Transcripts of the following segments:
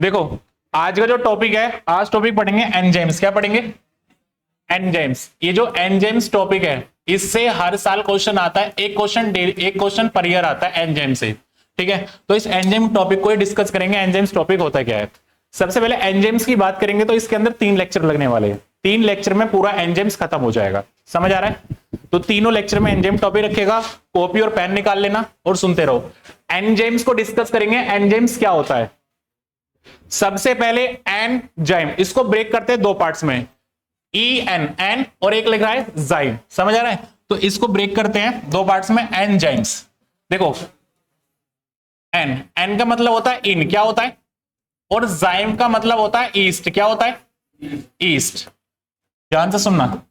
देखो आज का जो टॉपिक है, आज टॉपिक पढ़ेंगे एंजाइम्स। क्या पढ़ेंगे? एंजाइम्स। ये जो एंजाइम्स टॉपिक है इससे हर साल क्वेश्चन आता है, एक क्वेश्चन पर ईयर आता है एंजाइम से। ठीक है, तो इस एंजाइम टॉपिक को डिस्कस करेंगे। एंजाइम्स टॉपिक होता क्या है? सबसे पहले एंजाइम्स की बात करेंगे तो इसके अंदर 3 लेक्चर लगने वाले हैं। 3 लेक्चर में पूरा एंजाइम्स खत्म हो जाएगा। समझ आ रहा है? तो तीनों लेक्चर में एंजाइम टॉपिक रखेगा, कॉपी और पेन निकाल लेना और सुनते रहो। एंजाइम्स को डिस्कस करेंगे। एंजाइम्स क्या होता है? सबसे पहले एंजाइम, इसको ब्रेक करते हैं 2 पार्ट्स में, एन और एक लिख रहा है जाइम। समझ आ रहा है? तो इसको ब्रेक करते हैं 2 पार्ट्स में, एंजाइम्स। देखो एन का मतलब होता है इन, क्या होता है? और जाइम का मतलब होता है ईस्ट, क्या होता है? ईस्ट। ध्यान से सुनना।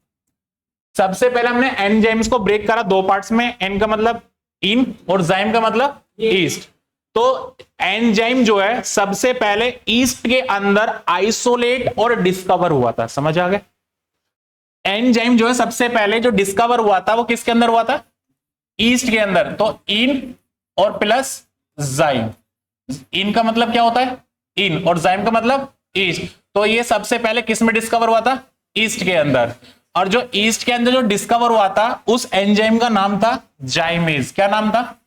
सबसे पहले हमने एंजाइम्स को ब्रेक करा 2 पार्ट्स में, एन का मतलब इन और जाइम का मतलब ईस्ट। तो एंजाइम जो है सबसे पहले ईस्ट के अंदर आइसोलेट और डिस्कवर हुआ था। समझ आ गया? एंजाइम जो है सबसे पहले जो डिस्कवर हुआ था वो किसके अंदर हुआ था? ईस्ट के अंदर। तो इन और प्लस जाइम। इन का मतलब क्या होता है? इन, और जाइम का मतलब ईस्ट। तो ये सबसे पहले किस में डिस्कवर हुआ था? ईस्ट के अंदर। और जो ईस्ट के अंदर जो डिस्कवर हुआ था उस एंजाइम का नाम था जाइमेज। क्या नाम था?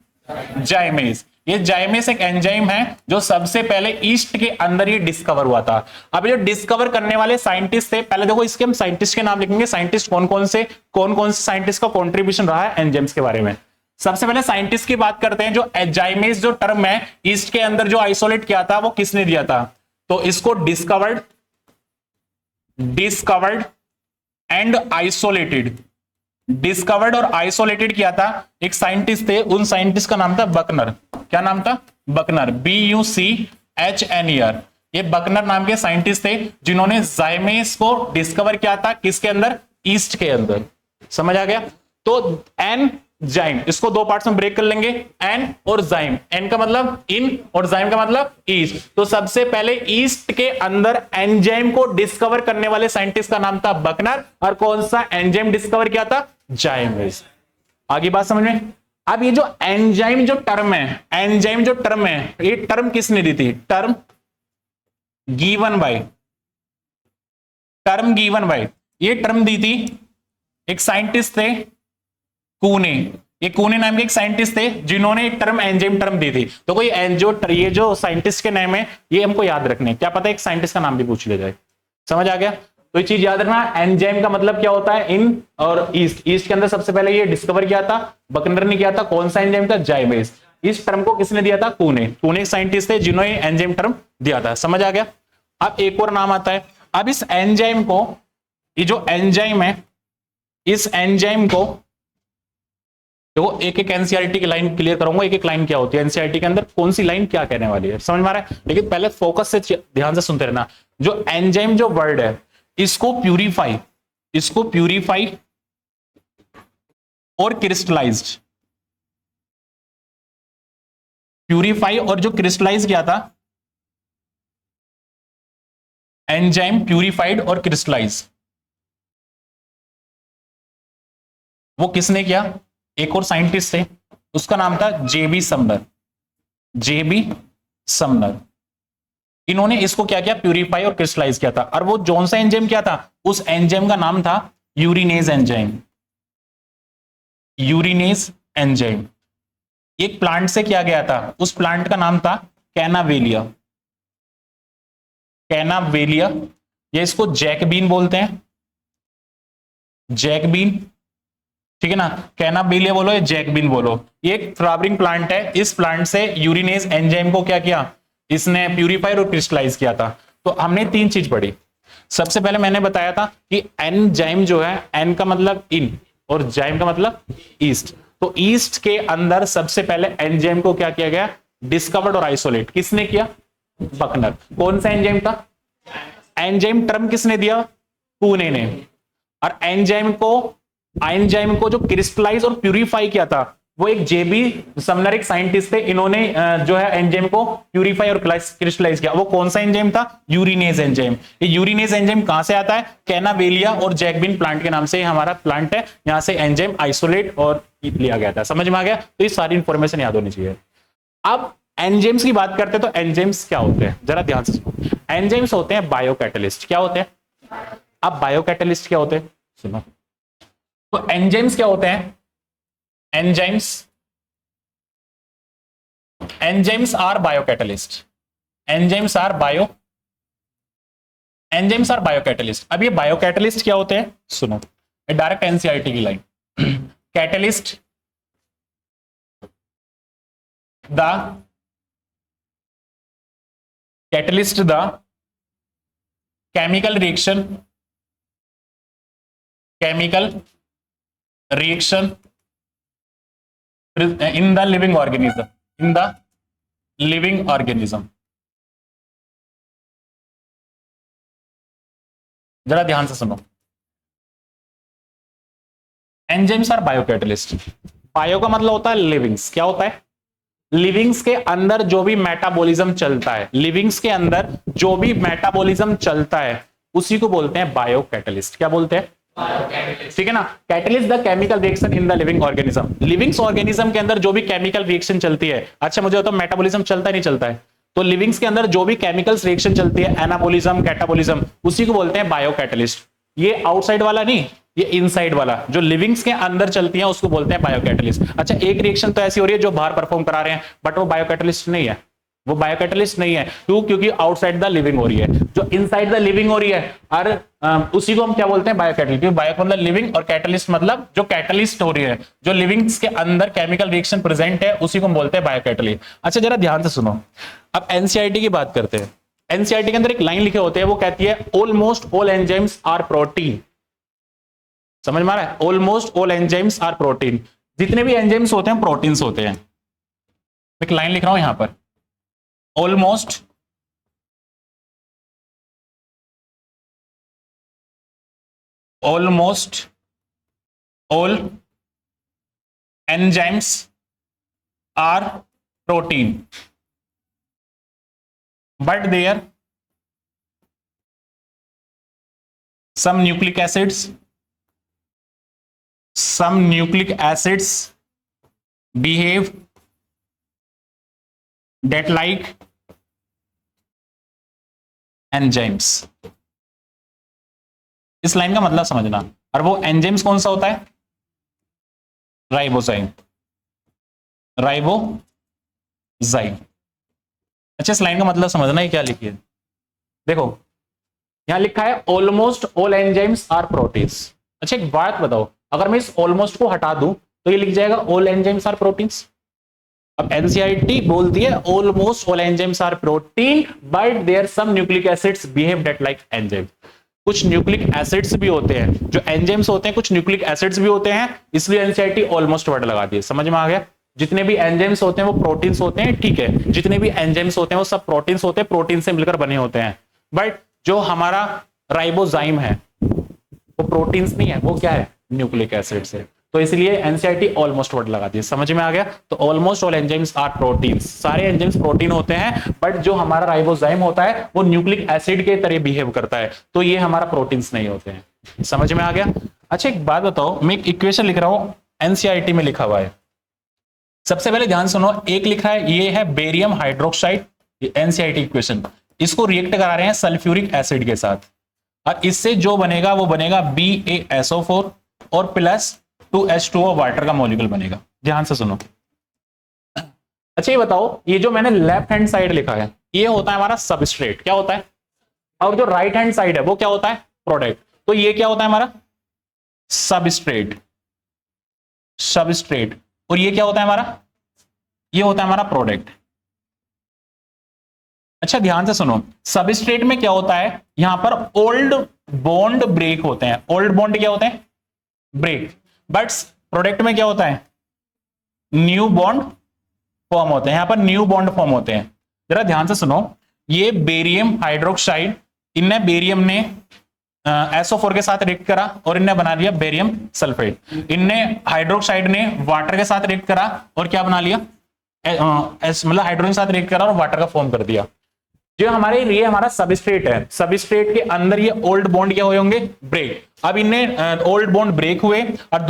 जाइमेज। ये जाइमेज एक एंजाइम है जो सबसे पहले ईस्ट के अंदर ये डिस्कवर हुआ था। अब ये डिस्कवर करने वाले साइंटिस्ट थे, पहले देखो इसके हम साइंटिस्ट के नाम लिखेंगे। साइंटिस्ट कौन कौन से साइंटिस्ट का कंट्रीब्यूशन रहा है एंजाइम्स के बारे में। सबसे पहले साइंटिस्ट की बात करते हैं। जो जाइमेज जो टर्म है ईस्ट के अंदर जो आइसोलेट किया था वो किसने दिया था? तो इसको डिस्कवर्ड एंड आइसोलेटेड, डिस्कवर्ड और आइसोलेटेड किया था एक साइंटिस्ट थे। उन साइंटिस्ट का नाम था बकनर। क्या नाम था? Bucknor, BUCHNER। ये बकनर नाम के साइंटिस्ट थे जिन्होंने जाइमेज को डिस्कवर किया था किसके अंदर? ईस्ट के अंदर। समझ आ गया? तो एन जाइम, इसको 2 पार्ट्स में ब्रेक कर लेंगे, एन और जाइम। एन का मतलब इन और जाइम का मतलब ईस्ट। तो सबसे पहले ईस्ट के अंदर एंजाइम को डिस्कवर करने वाले साइंटिस्ट का नाम था बकनर। और कौन सा एंजाइम डिस्कवर किया था? जाइमेज। आगे बात समझ में? अब ये जो एंजाइम जो टर्म है, एंजाइम जो टर्म है, ये टर्म किसने दी थी? टर्म गिवन बाय, ये टर्म दी थी एक साइंटिस्ट थे कूने। ये कूने नाम के एक साइंटिस्ट थे जिन्होंने एक टर्म एंजाइम टर्म दी थी। तो कोई ये जो साइंटिस्ट के नाम है ये हमको याद रखने, क्या पता एक साइंटिस्ट का नाम भी पूछ लिया जाए। समझ आ गया? तो ये चीज याद रखना, एंजाइम का मतलब क्या होता है? इन और ईस्ट। ईस्ट के अंदर सबसे पहले ये डिस्कवर किया था बकनर ने किया था। कौन सा एंजाइम था? जाइमेज। इस टर्म को किसने दिया था? कूने एक साइंटिस्ट थे जिन्होंने एंजाइम टर्म दिया था। समझ आ गया? अब एक और नाम आता है। अब इस एंजाइम को, ये जो एंजाइम है इस एंजाइम को देखो, एक एक एनसीईआरटी की लाइन क्लियर करूंगा। एक एक लाइन क्या होती है एनसीईआरटी के अंदर, कौन सी लाइन क्या कहने वाली है, समझ में आ रहा है? लेकिन पहले फोकस से ध्यान से सुनते रहना। जो एंजाइम जो वर्ड है इसको प्यूरिफाई और क्रिस्टलाइज्ड, प्यूरिफाई और जो क्रिस्टलाइज किया था एंजाइम, प्यूरिफाइड और क्रिस्टलाइज, वो किसने किया? एक और साइंटिस्ट थे, उसका नाम था जेबी समनर। इन्होंने इसको क्या किया? प्यूरिफाई और क्रिस्टलाइज किया था। और वो कौन सा एंजाइम क्या था? उस एंजाइम का नाम था यूरिनेज एंजाइम। एक प्लांट से किया गया था, उस प्लांट का नाम था कैनावेलिया। ये इसको जैकबीन बोलते हैं, जैकबीन। ठीक है ना? कैनाबेलिया बोलो या जैकबीन बोलो, ये एक फ्लावरिंग प्लांट है। इस प्लांट से यूरिनेज एंजाइम को क्या किया? इसने प्यूरिफाइड और क्रिस्टलाइज किया था। तो हमने 3 चीज पढ़ी। सबसे पहले मैंने बताया था कि एंजाइम जो है, एन का मतलब इन और जाइम का मतलब ईस्ट। तो ईस्ट के अंदर सबसे पहले एंजाइम को क्या किया गया? डिस्कवर्ड और आइसोलेट। किसने किया? बकनर। कौन सा एंजाइम था? एंजाइम टर्म किसने दिया? कूने ने। और एंजाइम को जो क्रिस्टलाइज और प्यूरिफाई किया था वो एक जेबी समनर एक साइंटिस्ट थे। इन्होंने जो है एंजाइम को प्यूरिफाई और क्रिस्टलाइज किया। वो कौन सा एंजाइम था? यूरिनेज एंजाइम। ये यूरिनेज एंजाइम कहां से आता है? कैनाबेलिया और जैकबिन प्लांट के नाम से हमारा प्लांट है। यहां से एंजाइम आइसोलेट और लिया गया था। समझ में आ गया? तो ये सारी इंफॉर्मेशन याद होनी चाहिए। अब एंजाइम्स की बात करते हैं तो एंजाइम्स क्या होते हैं, जरा ध्यान से सुनो। एंजाइम्स होते हैं बायोकैटलिस्ट। क्या होते हैं? अब बायोकैटलिस्ट क्या होते हैं सुनो। तो एंजाइम्स क्या होते हैं? Enzymes are biocatalyst. Enzymes are biocatalyst. अब ये बायोकैटलिस्ट क्या होते हैं सुनो, डायरेक्ट एनसीईआरटी की line. Catalyst the chemical reaction in the living organism, जरा ध्यान से सुनो। Enzymes are biocatalyst. बायो का मतलब होता है लिविंग्स। क्या होता है? लिविंग्स के अंदर जो भी मेटाबॉलिज्म चलता है, लिविंग्स के अंदर जो भी मेटाबॉलिज्म चलता है उसी को बोलते हैं बायोकैटलिस्ट। क्या बोलते हैं? ठीक है ना। Catalyst the chemical reaction in the living organism. Livings organism के अंदर जो भी केमिकल रिएक्शन चलती है, अच्छा मुझे बताओ मेटाबॉलिज्म चलता है नहीं चलता है? तो लिविंग्स के अंदर जो भी केमिकल्स रिएक्शन चलती है, एनाबॉलिज्म, कैटाबॉलिज्म, उसी को बोलते हैं बायोकैटलिस्ट। ये आउटसाइड वाला नहीं, ये इनसाइड वाला जो लिविंग्स के अंदर चलती है उसको बोलते हैं बायोकैटलिस्ट। अच्छा एक रिएक्शन तो ऐसी हो रही है जो बाहर परफॉर्म करा रहे हैं, बट वो बायोकैटलिस्ट नहीं है। वो बायोकैटलिस्ट नहीं है क्यों? क्योंकि आउटसाइड द लिविंग हो रही है। जो इनसाइड द लिविंग हो रही है और उसी को हम क्या बोलते हैं? बायोकैटलिस्ट। क्योंकि बायो मतलब लिविंग और कैटलिस्ट मतलब जो कैटलिस्ट हो रही है, जो लिविंग्स के अंदर केमिकल रिएक्शन प्रेजेंट है उसी को हम बोलते हैं बायोकैटलिस्ट। अच्छा जरा ध्यान से सुनो। अब एनसीईआरटी की बात करते हैं। एनसीईआरटी के अंदर एक लाइन लिखे होते हैं, वो कहती है almost all enzymes are protein. समझ में आ रहा है? Almost all enzymes are protein. जितने भी एंजाइम्स होते हैं प्रोटीन्स होते हैं। एक लाइन लिख रहा हूं यहां पर, almost all enzymes are protein but there some nucleic acids behave that like enzymes। इस लाइन का मतलब समझना। और वो एंजाइम्स कौन सा होता है? राइबोजाइम। अच्छा इस लाइन का मतलब समझना है क्या लिखिए। देखो यहां लिखा है almost all enzymes are proteins. अच्छा एक बात बताओ, अगर मैं इस ऑलमोस्ट को हटा दूं तो ये लिख जाएगा ऑल एंजाइम्स आर प्रोटीन्स। अब एनसीईआरटी बोलती है almost all enzymes are protein but there some nucleic acids behave that like enzyme. कुछ न्यूक्लिक एसिड्स भी होते हैं, जो एंजाइम्स होते हैं कुछ न्यूक्लिक एसिड्स भी होते हैं, इसलिए एनसीईआरटी ऑलमोस्ट वर्ड लगा दी है। समझ में आ गया? जितने भी एंजाइम्स होते हैं वो प्रोटीन्स होते हैं, ठीक है। जितने भी एंजाइम्स होते हैं वो सब प्रोटीन्स होते हैं, प्रोटीन से मिलकर बने होते हैं। बट जो हमारा राइबोजाइम है वो प्रोटीन्स नहीं है, वो क्या है? न्यूक्लिक एसिड्स है। तो इसलिए एनसीईआरटी ऑलमोस्ट वर्ड लगा दी। समझ में आ गया? तो almost all enzymes are proteins. सारे एंजाइम्स प्रोटीन होते हैं बट जो हमारा राइबोजाइम होता है वो न्यूक्लिक एसिड के तरह बिहेव करता है, तो ये हमारा प्रोटीन्स नहीं होते हैं। समझ में आ गया? अच्छा एक बात बताओ, मैं एक इक्वेशन लिख रहा हूं, एनसीईआरटी में लिखा हुआ है। सबसे पहले ध्यान सुनो, एक लिखा है ये है बेरियम हाइड्रोक्साइड, एनसीईआरटी इक्वेशन। इसको रिएक्ट करा रहे हैं सल्फ्यूरिक एसिड के साथ और इससे जो बनेगा वो बनेगा BaSO4 और प्लस 2H2O वाटर का मॉलिक्यूल बनेगा। ध्यान से सुनो। अच्छा ये बताओ, ये जो मैंने लेफ्ट हैंड साइड लिखा है ये होता है हमारा सबस्ट्रेट। क्या होता है? और जो राइट हैंड साइड है वो क्या होता है? प्रोडक्ट। तो ये क्या होता है हमारा? सबस्ट्रेट। और ये क्या होता है हमारा? ये होता है हमारा प्रोडक्ट। अच्छा ध्यान से सुनो, सबस्ट्रेट में क्या होता है? यहां पर ओल्ड बॉन्ड ब्रेक होते हैं। ओल्ड बॉन्ड क्या होते हैं? ब्रेक। बट प्रोडक्ट में क्या होता है? न्यू बॉन्ड फॉर्म होते हैं। यहां पर न्यू बॉन्ड फॉर्म होते हैं। जरा ध्यान से सुनो, ये बेरियम हाइड्रोक्साइड, इनने बेरियम ने SO4 के साथ रिएक्ट करा और इनने बना लिया बेरियम सल्फेट। इनने हाइड्रोक्साइड ने वाटर के साथ रिएक्ट करा और क्या बना लिया? मतलब हाइड्रोजन के साथ रिएक्ट करा और वाटर का फॉर्म कर दिया। जो हमारे ये हमारा सबस्ट्रेट है, सबस्ट्रेट के अंदर ये ओल्ड बॉन्ड क्या हुए होंगे, ब्रेक। अब इनने ओल्ड बॉन्ड ब्रेक हुए और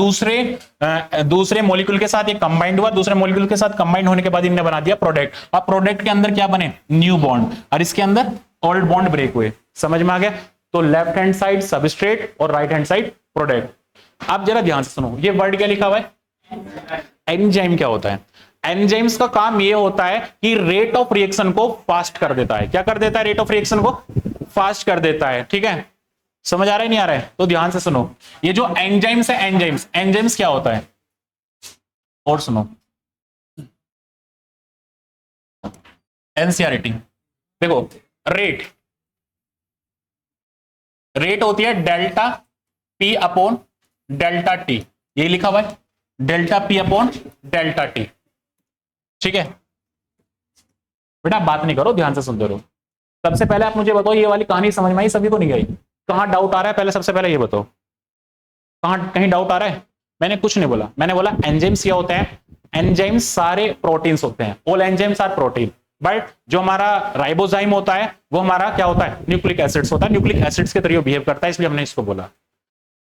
दूसरे मॉलिक्यूल के साथ ये कंबाइंड हुआ, दूसरे मॉलिक्यूल के साथ कंबाइंड होने के बाद इनने बना दिया प्रोडक्ट। अब प्रोडक्ट के अंदर क्या बने, न्यू बॉन्ड, और इसके अंदर ओल्ड बॉन्ड ब्रेक हुए। समझ में आ गया? तो लेफ्ट हैंड साइड सबस्ट्रेट और राइट हैंड साइड प्रोडक्ट। अब जरा ध्यान से सुनो, ये वर्ड क्या लिखा हुआ है, एंजाइम। क्या होता है एंजाइम्स का काम ये होता है कि रेट ऑफ रिएक्शन को फास्ट कर देता है। क्या कर देता है, रेट ऑफ रिएक्शन को फास्ट कर देता है। ठीक है, समझ आ रहा है नहीं आ रहा है? तो ध्यान से सुनो, ये जो एंजाइम्स है, एंजाइम्स क्या होता है, और सुनो एनसीईआरटी। देखो रेट होती है delta P upon delta T, ये लिखा हुआ है delta P upon delta T. ठीक है बेटा, बात नहीं करो, ध्यान से सुनते रहो। सबसे पहले आप मुझे बताओ, ये वाली कहानी समझ में आई सभी को नहीं आई? कहां डाउट आ रहा है, पहले सबसे पहले ये बताओ, कहीं डाउट आ रहा है? मैंने कुछ नहीं बोला, मैंने बोला एंजाइम्स क्या होते हैं, एंजाइम्स सारे प्रोटीन्स होते हैं, all enzymes are protein. But जो हमारा राइबोजाइम होता है वो हमारा क्या होता है, न्यूक्लिक एसिड्स होता है, न्यूक्लिक एसिड्स के तरीके बिहेव करता है, इसलिए हमने इसको बोला।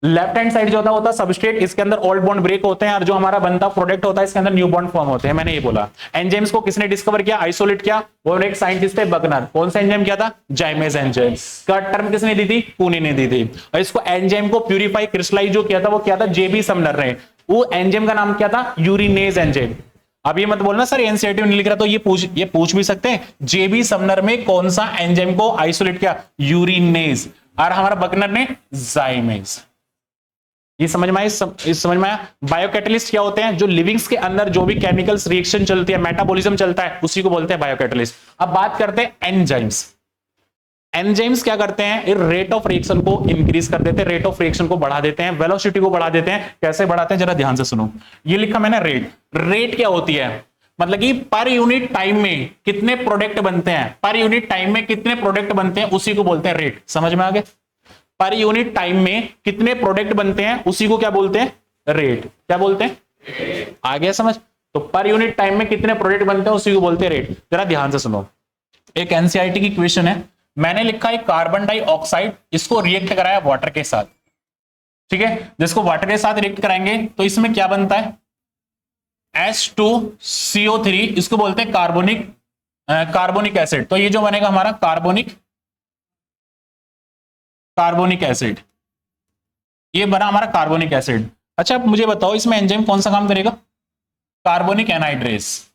लेफ्ट हैंड साइड जो होता है सबस्ट्रेट, इसके अंदर ओल्ड बॉन्ड ब्रेक होते हैं और जो हमारा बनता प्रोडक्ट होता है इसके अंदर न्यू बॉन्ड फॉर्म होते हैं। मैंने ये बोला। एंजाइम्स को किसने डिस्कवर किया, आइसोलेट किया, वो एक साइंटिस्ट है बगनर। कौन सा एंजाइम किया था, जाइमेज एंजाइम का टर्म किसने दी थी, पुणे ने दी थी। और इसको एंजाइम को प्यूरिफाई क्रिस्टलाइज जो किया था वो क्या था, जेबी समनर ने। वो एंजाइम का नाम क्या था, यूरिनेज एंजाइम। अब ये मत बोलना सर एनसीईआरटी में नहीं लिख रहा, तो ये पूछ भी सकते हैं, जेबी समनर में कौन सा एंजाइम को आइसोलेट किया, यूरिनेज, और हमारा बगनर ने जाइमेज। ये समझ में आया? बायोकैटलिस्ट क्या होते हैं, जो लिविंग्स के अंदर जो भी केमिकल्स रिएक्शन चलती है, मेटाबॉलिज्म चलता है, उसी को बोलते हैं बायोकैटलिस्ट। अब बात करते हैं एंजाइम्स। एंजाइम्स क्या करते हैं, रेट ऑफ रिएक्शन को इंक्रीज कर देते हैं, रेट ऑफ रिएक्शन को बढ़ा देते हैं, वेलोसिटी को बढ़ा देते हैं। कैसे बढ़ाते हैं, जरा ध्यान से सुनो। ये लिखा मैंने रेट क्या होती है, मतलब कि पर यूनिट टाइम में कितने प्रोडक्ट बनते हैं, पर यूनिट टाइम में कितने प्रोडक्ट बनते हैं, उसी को बोलते हैं रेट। समझ में आ गया? पर यूनिट टाइम में कितने प्रोडक्ट बनते हैं उसी को क्या बोलते हैं, रेट। क्या बोलते हैं, आ गया समझ? तो पर यूनिट टाइम में कितने प्रोडक्ट बनते हैं उसी को बोलते हैं रेट। जरा ध्यान से सुनो, एक एनसीईआरटी की क्वेश्चन है, मैंने लिखा है कार्बन डाइऑक्साइड, इसको रिएक्ट कराया वाटर के साथ। ठीक है, जिसको वाटर के साथ रिएक्ट कराएंगे तो इसमें क्या बनता है, H2CO3, इसको बोलते हैं कार्बोनिक एसिड। तो ये जो बनेगा हमारा कार्बोनिक एसिड, ये बना हमारा कार्बोनिक एसिड। अच्छा अब मुझे बताओ इसमें एंजाइम कौन सा काम करेगा, कार्बोनिक एनहाइड्रेस।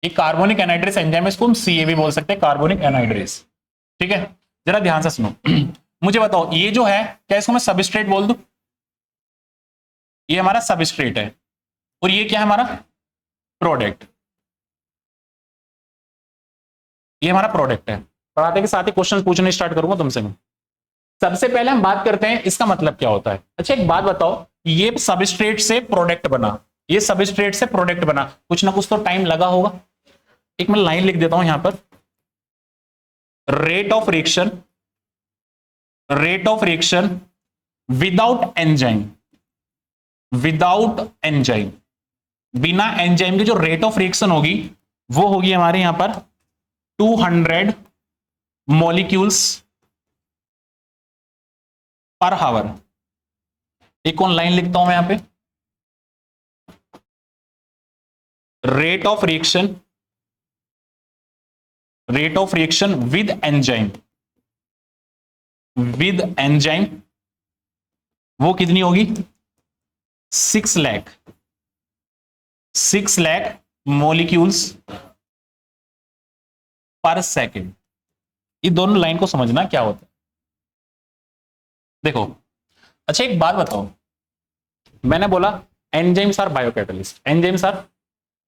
ये कार्बोनिक एनहाइड्रेस एंजाइम है, इसको हम CA भी बोल सकते हैं, कार्बोनिक एनहाइड्रेस। ठीक है, जरा ध्यान से सुनो। मुझे बताओ ये जो है, क्या इसको मैं सबस्ट्रेट बोल दूं, ये हमारा सबस्ट्रेट है, और ये क्या है हमारा प्रोडक्ट, ये हमारा प्रोडक्ट है। पढ़ाते के साथ ही क्वेश्चन पूछने स्टार्ट करूंगा तुमसे मैं। सबसे पहले हम बात करते हैं इसका मतलब क्या होता है। अच्छा एक बात बताओ, ये सबस्ट्रेट से प्रोडक्ट बना, ये सबस्ट्रेट से प्रोडक्ट बना, कुछ ना कुछ तो टाइम लगा होगा। एक मैं लाइन लिख देता हूं यहां पर, rate of reaction without enzyme, बिना एंजाइम की जो रेट ऑफ रिएक्शन होगी वो होगी हमारे यहां पर 200 मॉलिक्यूल्स पर हावर। एक और लाइन लिखता हूं मैं यहां पे, rate of reaction with enzyme वो कितनी होगी, 6 लाख मॉलिक्यूल्स पर सेकेंड। ये दोनों लाइन को समझना क्या होता है। देखो अच्छा एक बात बताओ, मैंने बोला enzymes are biocatalyst, enzymes are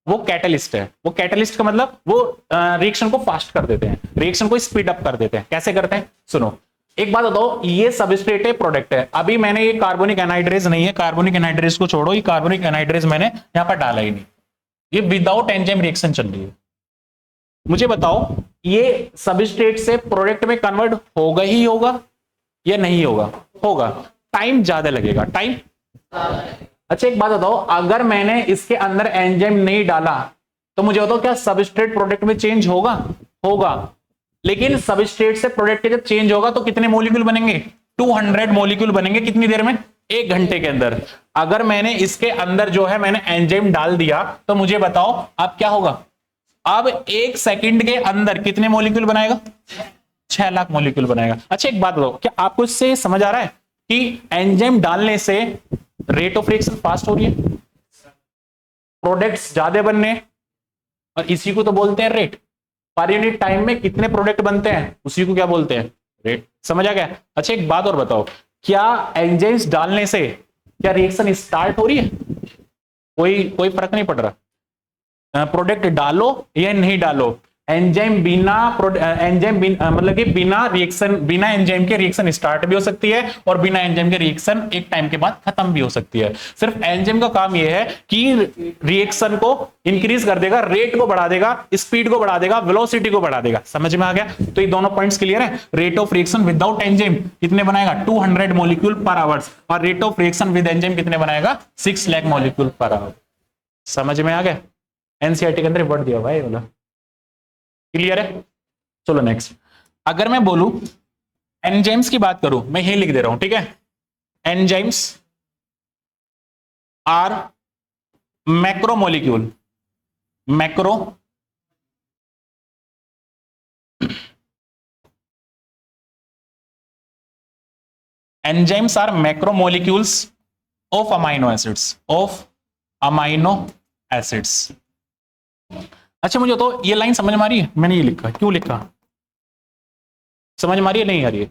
वो कैटलिस्ट है। वो कैटलिस्ट का मतलब वो रिएक्शन को फास्ट कर देते हैं, रिएक्शन को स्पीड अप कर देते हैं। कैसे करते हैं सुनो, एक बात बताओ, ये सबस्ट्रेट है प्रोडक्ट है। अभी मैंने ये कार्बोनिक एनहाइड्रेस नहीं है, कार्बोनिक एनहाइड्रेस को छोड़ो, ये कार्बोनिक एनहाइड्रेस मैंने यहां पर डाला ही नहीं, ये विदाउट एंजाइम रिएक्शन चल रही है। मुझे बताओ ये सबस्ट्रेट से प्रोडक्ट में कन्वर्ट होगा ही होगा या नहीं होगा, होगा। टाइम ज्यादा लगेगा, टाइम अच्छा एक बात बताओ, अगर मैंने इसके अंदर एंजाइम नहीं डाला तो मुझे बताओ क्या सबस्ट्रेट प्रोडक्ट में चेंज होगा? होगा। लेकिन सबस्ट्रेट से प्रोडक्ट जब चेंज होगा तो कितने मॉलिक्यूल बनेंगे? 200 मॉलिक्यूल बनेंगे। कितनी देर में? 1 घंटे के अंदर। अगर मैंने इसके अंदर जो है मैंने एंजाइम डाल दिया तो मुझे बताओ अब क्या होगा? अब 1 सेकंड के अंदर कितने मॉलिक्यूल बनाएगा? 6 लाख मॉलिक्यूल बनाएगा। अच्छा एक बात बताओ, क्या आपको इससे समझ आ रहा है कि एंजाइम डालने से रेट ऑफ रिएक्शन फास्ट हो रही है, प्रोडक्ट्स ज्यादा बनने, और इसी को तो बोलते हैं रेट। पर यूनिट टाइम में कितने प्रोडक्ट बनते हैं उसी को क्या बोलते हैं? रेट। समझ आ गया? अच्छा एक बात और बताओ, क्या एंजाइम्स डालने से क्या रिएक्शन स्टार्ट हो रही है? कोई फर्क नहीं पड़ रहा। प्रोडक्ट डालो या नहीं डालो, एंजाइम मतलब कि बिना एंजाइम के रिएक्शन स्टार्ट भी हो सकती है और बिना एंजाइम के रिएक्शन एक टाइम के बाद खत्म भी हो सकती है। सिर्फ एंजाइम का काम यह है कि रिएक्शन को इंक्रीज कर देगा, रेट को बढ़ा देगा, स्पीड को बढ़ा देगा, वेलोसिटी को बढ़ा देगा। समझ में आ गया? तो ये दोनों पॉइंट्स क्लियर है। Rate of reaction without enzyme कितने बनाएगा? 200 मॉलिक्यूल पर आवर्स, और rate of reaction with enzyme कितने बनाएगा? 6 लाख मॉलिक्यूल पर आवर। समझ में आ गया? एनसीईआरटी के अंदर वर्ड दिया हुआ है वाला। क्लियर है? चलो नेक्स्ट। अगर मैं बोलूं एंजाइम्स की बात करूं, मैं यही लिख दे रहा हूं, ठीक है? Enzymes are macromolecule. Macro enzymes are macromolecules of amino acids, of amino acids. अच्छा मुझे तो ये लाइन समझ में आ रही है? मैंने ये लिखा, क्यों लिखा? समझ में आ रही है नहीं आ रही है?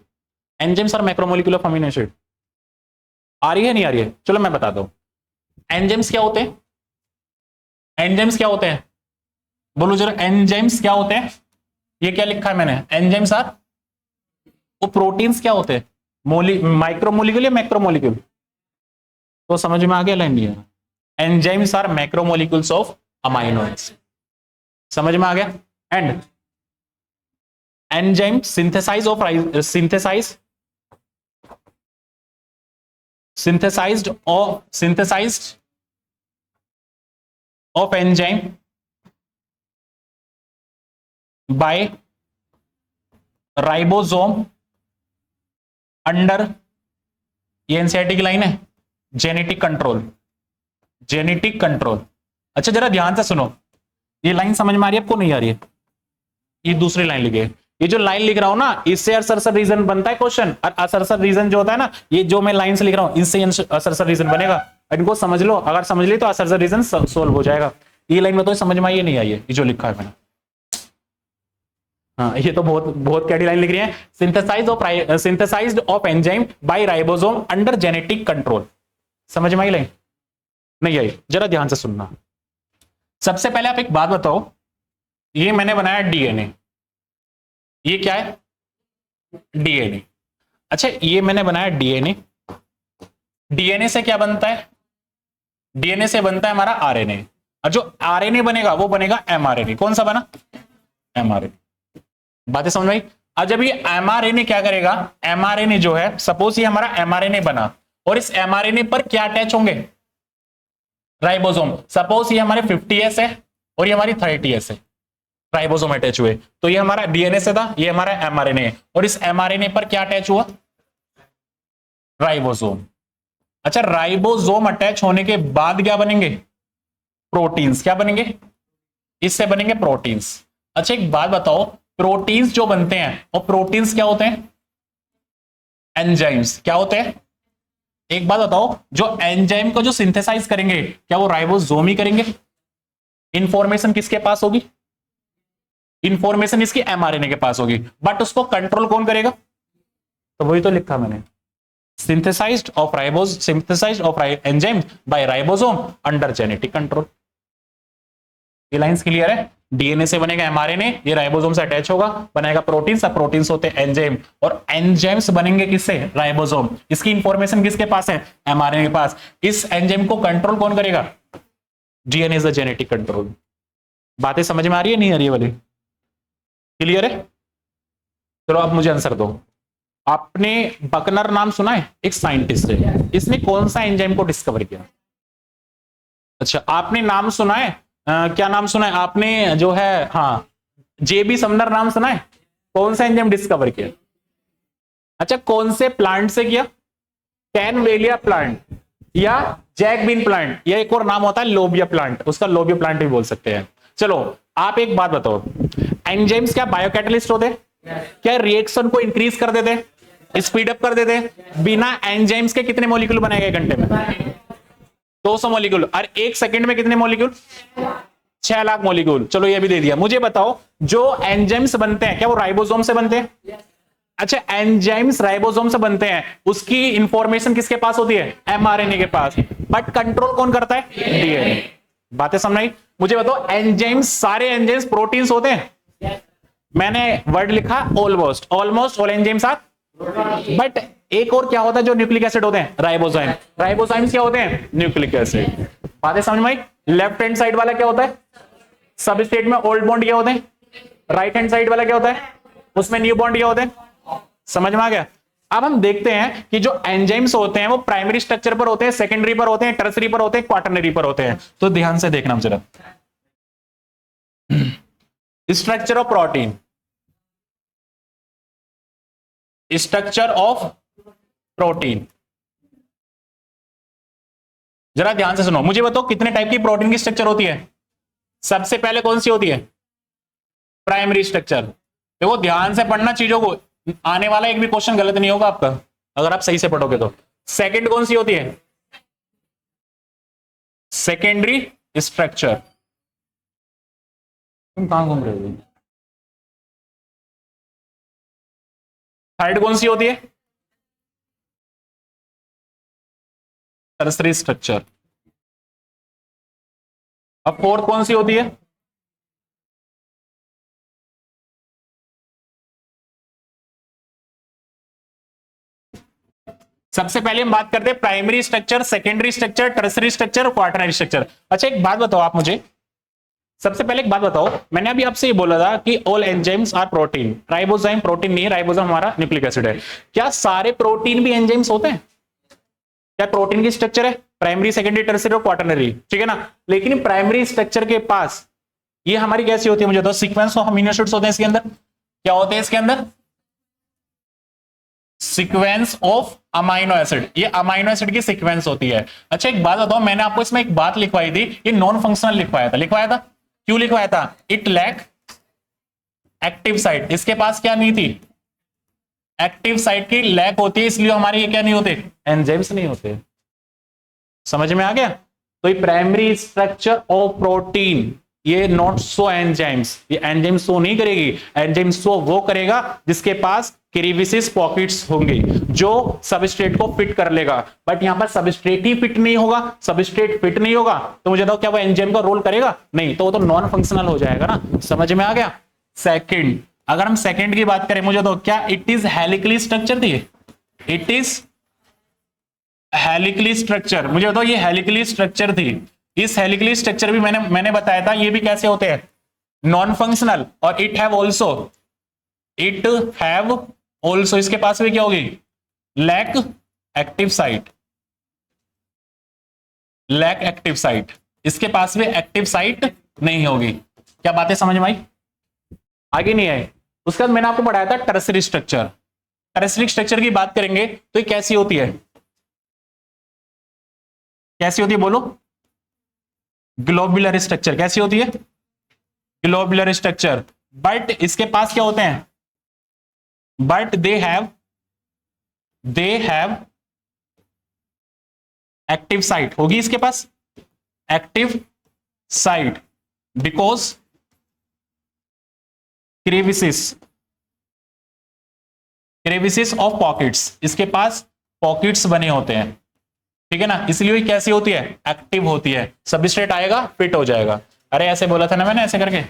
Enzymes are macromolecule of amino acid. आ रही है नहीं आ रही है? चलो मैं बताता हूं। एंजाइम्स क्या होते हैं? एंजाइम्स क्या होते हैं? बोलो जरा, एंजाइम्स क्या होते हैं? ये क्या लिखा है मैंने? एंजाइम्स आर, वो प्रोटीन्स क्या होते हैं? माइक्रोमोलिक्यूल या मैक्रोमोलिक्यूल? तो समझ में आ गया लाइन? नहीं है? Enzymes are macromolecules of amino acid. समझ में आ गया? And enzyme synthesized of enzyme by ribosome under, ये एनसीईआरटी की लाइन है, जेनेटिक कंट्रोल। Genetic control. अच्छा जरा ध्यान से सुनो, ये लाइन समझ में आ रही है आपको? नहीं आ रही है? ये दूसरी लाइन लिखे, ये जो लाइन लिख रहा हूं ना, इससे असरसर रीजन बनता है क्वेश्चन। और असरसर रीजन जो होता है ना, ये जो मैं लाइन से लिख रहा हूं, इनसे असरसर रीजन बनेगा। इनको समझ लो, अगर समझ ली तो असरसर रीजन सोल्व हो जाएगा। ये लाइन में तो समझ में आई नहीं आई है, ये जो लिखा है मैंने? हाँ, ये तो बहुत बहुत कैडी लाइन लिख रही है। Synthesized of enzyme by ribosome under genetic control. समझ में आई लाइन? नहीं आई? जरा ध्यान से सुनना। सबसे पहले आप एक बात बताओ, ये मैंने बनाया डीएनए, ये क्या है? डीएनए। अच्छा ये मैंने बनाया डीएनए, डीएनए से क्या बनता है? डीएनए से बनता है हमारा आरएनए, और जो आरएनए बनेगा वो बनेगा एमआरएनए। कौन सा बना? एमआरएनए। बातें समझ में आई? अब जब ये एमआरएनए क्या करेगा, एमआरएनए जो है, सपोज ये हमारा एमआरएनए बना, और इस एमआरएनए पर क्या अटैच होंगे? राइबोसोम। सपोज ये हमारे 50S है और ये हमारी 30S है, राइबोसोम अटैच हुए, तो ये हमारा डीएनए से था, ये हमारा एमआरएनए, और इस एमआरएनए पर क्या अटैच हुआ? राइबोसोम। अच्छा राइबोसोम अटैच होने के बाद क्या बनेंगे? प्रोटीन्स। क्या बनेंगे? इससे बनेंगे प्रोटीन्स। अच्छा एक बात बताओ, प्रोटीन्स जो बनते हैं, और प्रोटीन्स क्या होते हैं? एंजाइम्स। क्या होते हैं? एक बात बताओ, जो एंजाइम को जो सिंथेसाइज करेंगे, क्या वो राइबोसोम ही करेंगे? इंफॉर्मेशन किसके पास होगी? इंफॉर्मेशन इसकी एमआरएनए के पास होगी, बट उसको कंट्रोल कौन करेगा? तो वही तो लिखा मैंने, synthesized of enzyme by ribosome under genetic control. ये लाइंस क्लियर है? डीएनए से बनेगा एमआरएनए, ये राइबोसोम से अटैच होगा, बनाएगा प्रोटीन। सब प्रोटीन्स होते हैं एंजाइम, और एंजाइम्स बनेंगे किससे? राइबोसोम। इसकी इंफॉर्मेशन किसके पास है? एमआरएनए के पास। इस एंजाइम को कंट्रोल कौन करेगा? DNA is the genetic control. बातें समझ में आ रही है नहीं आ रही है वाली? क्लियर है? चलो आप मुझे आंसर दो। आपने बकनर नाम सुना है? एक साइंटिस्ट है, इसने कौन सा एंजाइम को डिस्कवर किया? अच्छा, आपने नाम सुना है, क्या नाम सुना है आपने, जो है, हाँ, जेबी समनर नाम सुना है? कौन सा एंजाइम डिस्कवर किया? अच्छा, कौन से प्लांट से किया? कैनवेलिया प्लांट या जैकबीन प्लांट, या एक और नाम होता है लोबिया प्लांट, उसका लोबिया प्लांट भी बोल सकते हैं। चलो आप एक बात बताओ, एंजाइम्स क्या बायोकैटलिस्ट होते? क्या रिएक्शन को इंक्रीज कर देते, स्पीड अप कर देते? बिना एंजाइम्स के कितने मॉलिक्यूल बनाए गए घंटे में? 200 मॉलिक्यूल। और एक सेकंड में कितने मॉलिक्यूल? 6 लाख मॉलिक्यूल। चलो ये भी दे दिया। मुझे बताओ, जो एंजाइम्स बनते हैं क्या वो राइबोसोम से बनते हैं? अच्छा, एंजाइम्स राइबोसोम से बनते हैं, उसकी इंफॉर्मेशन किसके पास होती है? एमआरएनए के पास। बट कंट्रोल कौन करता है? डीएनए। बातें समझ आई? मुझे बताओ, एंजाइम्स, सारे एंजाइम्स प्रोटीन्स होते हैं? मैंने वर्ड लिखा almost, almost all enzymes are. But एक और क्या होता है जो न्यूक्लिक एसिड होते हैं? राइबोजाइम। राइबोजाइम्स क्या होते हैं? Nucleic acid. बातें समझ में आई? लेफ्ट हैंड साइड वाला क्या होता है? सबस्ट्रेट में ओल्ड बॉन्ड क्या होते हैं? राइट हैंड साइड वाला क्या होता है? उसमें न्यू बॉन्ड क्या होते हैं? समझ में आ गया? अब हम देखते हैं कि जो एंजाइम्स होते हैं वो प्राइमरी स्ट्रक्चर पर होते हैं, सेकेंडरी पर होते हैं, टर्सरी पर होते हैं, क्वाटरनरी पर होते हैं। तो ध्यान से देखना जरा, structure of protein, structure of protein, जरा ध्यान से सुनो। मुझे बताओ कितने टाइप की प्रोटीन की स्ट्रक्चर होती है? सबसे पहले कौन सी होती है? Primary structure. देखो ध्यान से पढ़ना चीजों को, आने वाला एक भी क्वेश्चन गलत नहीं होगा आपका अगर आप सही से पढ़ोगे तो। सेकंड कौन सी होती है? Secondary structure. तुम कहां घूम रहे हो? थर्ड कौन सी होती है? Tertiary structure. अब फोर्थ कौन सी होती है? सबसे पहले हम बात करते हैं primary structure, secondary structure, tertiary structure और क्वाटरनरी स्ट्रक्चर। अच्छा एक बात बताओ आप मुझे, सबसे पहले एक बात बताओ, मैंने अभी आपसे ये बोला था कि all enzymes are protein. Ribozyme protein नहीं है, राइबोजाइम हमारा न्यूक्लिक एसिड है। क्या सारे प्रोटीन भी एंजाइम्स होते हैं? क्या प्रोटीन की स्ट्रक्चर है प्राइमरी, सेकेंडरी, टर्सरी और क्वाटरनरी, ठीक है ना? लेकिन प्राइमरी स्ट्रक्चर के पास ये हमारी कैसी होती है? मुझे तो सीक्वेंस ऑफ अमीनो एसिड्स होते हैं इसके अंदर। क्या होते हैं इसके अंदर? Sequence of amino acid. ये अमाइनो एसिड की सीक्वेंस होती है। अच्छा एक बात बताओ, मैंने आपको इसमें एक बात लिखवाई थी, ये नॉन फंक्शनल लिखवाया था। क्यों लिखवाया था? It lack active site. इसके पास क्या नहीं थी? एक्टिव साइट की लैक होती है, इसलिए हमारे ये क्या नहीं होते? एंजाइम्स नहीं होते। समझ में आ गया? तो ये प्राइमरी स्ट्रक्चर ऑफ प्रोटीन, ये नॉट सो एंजाइम्स, ये एंजाइम शो नहीं करेगी। एंजाइम शो वो करेगा जिसके पास क्रीविसिस पॉकेट्स होंगे, जो सबस्ट्रेट को फिट कर लेगा। बट यहां पर सबस्ट्रेट ही फिट नहीं होगा, सबस्ट्रेट फिट नहीं होगा तो मुझे बताओ क्या वो एंजाइम का रोल करेगा? नहीं, तो वो तो नॉन फंक्शनल हो जाएगा ना। समझ में आ गया? सेकंड, अगर हम सेकंड की बात करें, मुझे तो क्या इट इज हेलिकली स्ट्रक्चर थी? It is helically structure. मुझे बताओ ये हेलिकली स्ट्रक्चर थी। इस हेलिकली स्ट्रक्चर भी मैंने बताया था, ये भी कैसे होते हैं? Non functional. और इट हैव ऑल्सो इसके पास भी क्या होगी? Lack active site. Lack active site, इसके पास भी एक्टिव साइट नहीं होगी। क्या बातें समझ में आई? आगे नहीं आए? उसके बाद मैंने आपको पढ़ाया था टर्सरी स्ट्रक्चर। टर्सरी स्ट्रक्चर की बात करेंगे तो ये कैसी होती है? कैसी होती है बोलो? Globular structure. कैसी होती है? Globular structure. बट इसके पास क्या होते हैं? But they have active site. होगी इसके पास active site because crevices of pockets. इसके पास पॉकेट्स बने होते हैं, ठीक है ना? इसलिए कैसी होती है? एक्टिव होती है। सबस्ट्रेट आएगा फिट हो जाएगा। अरे ऐसे बोला था ना मैंने, ऐसे करके।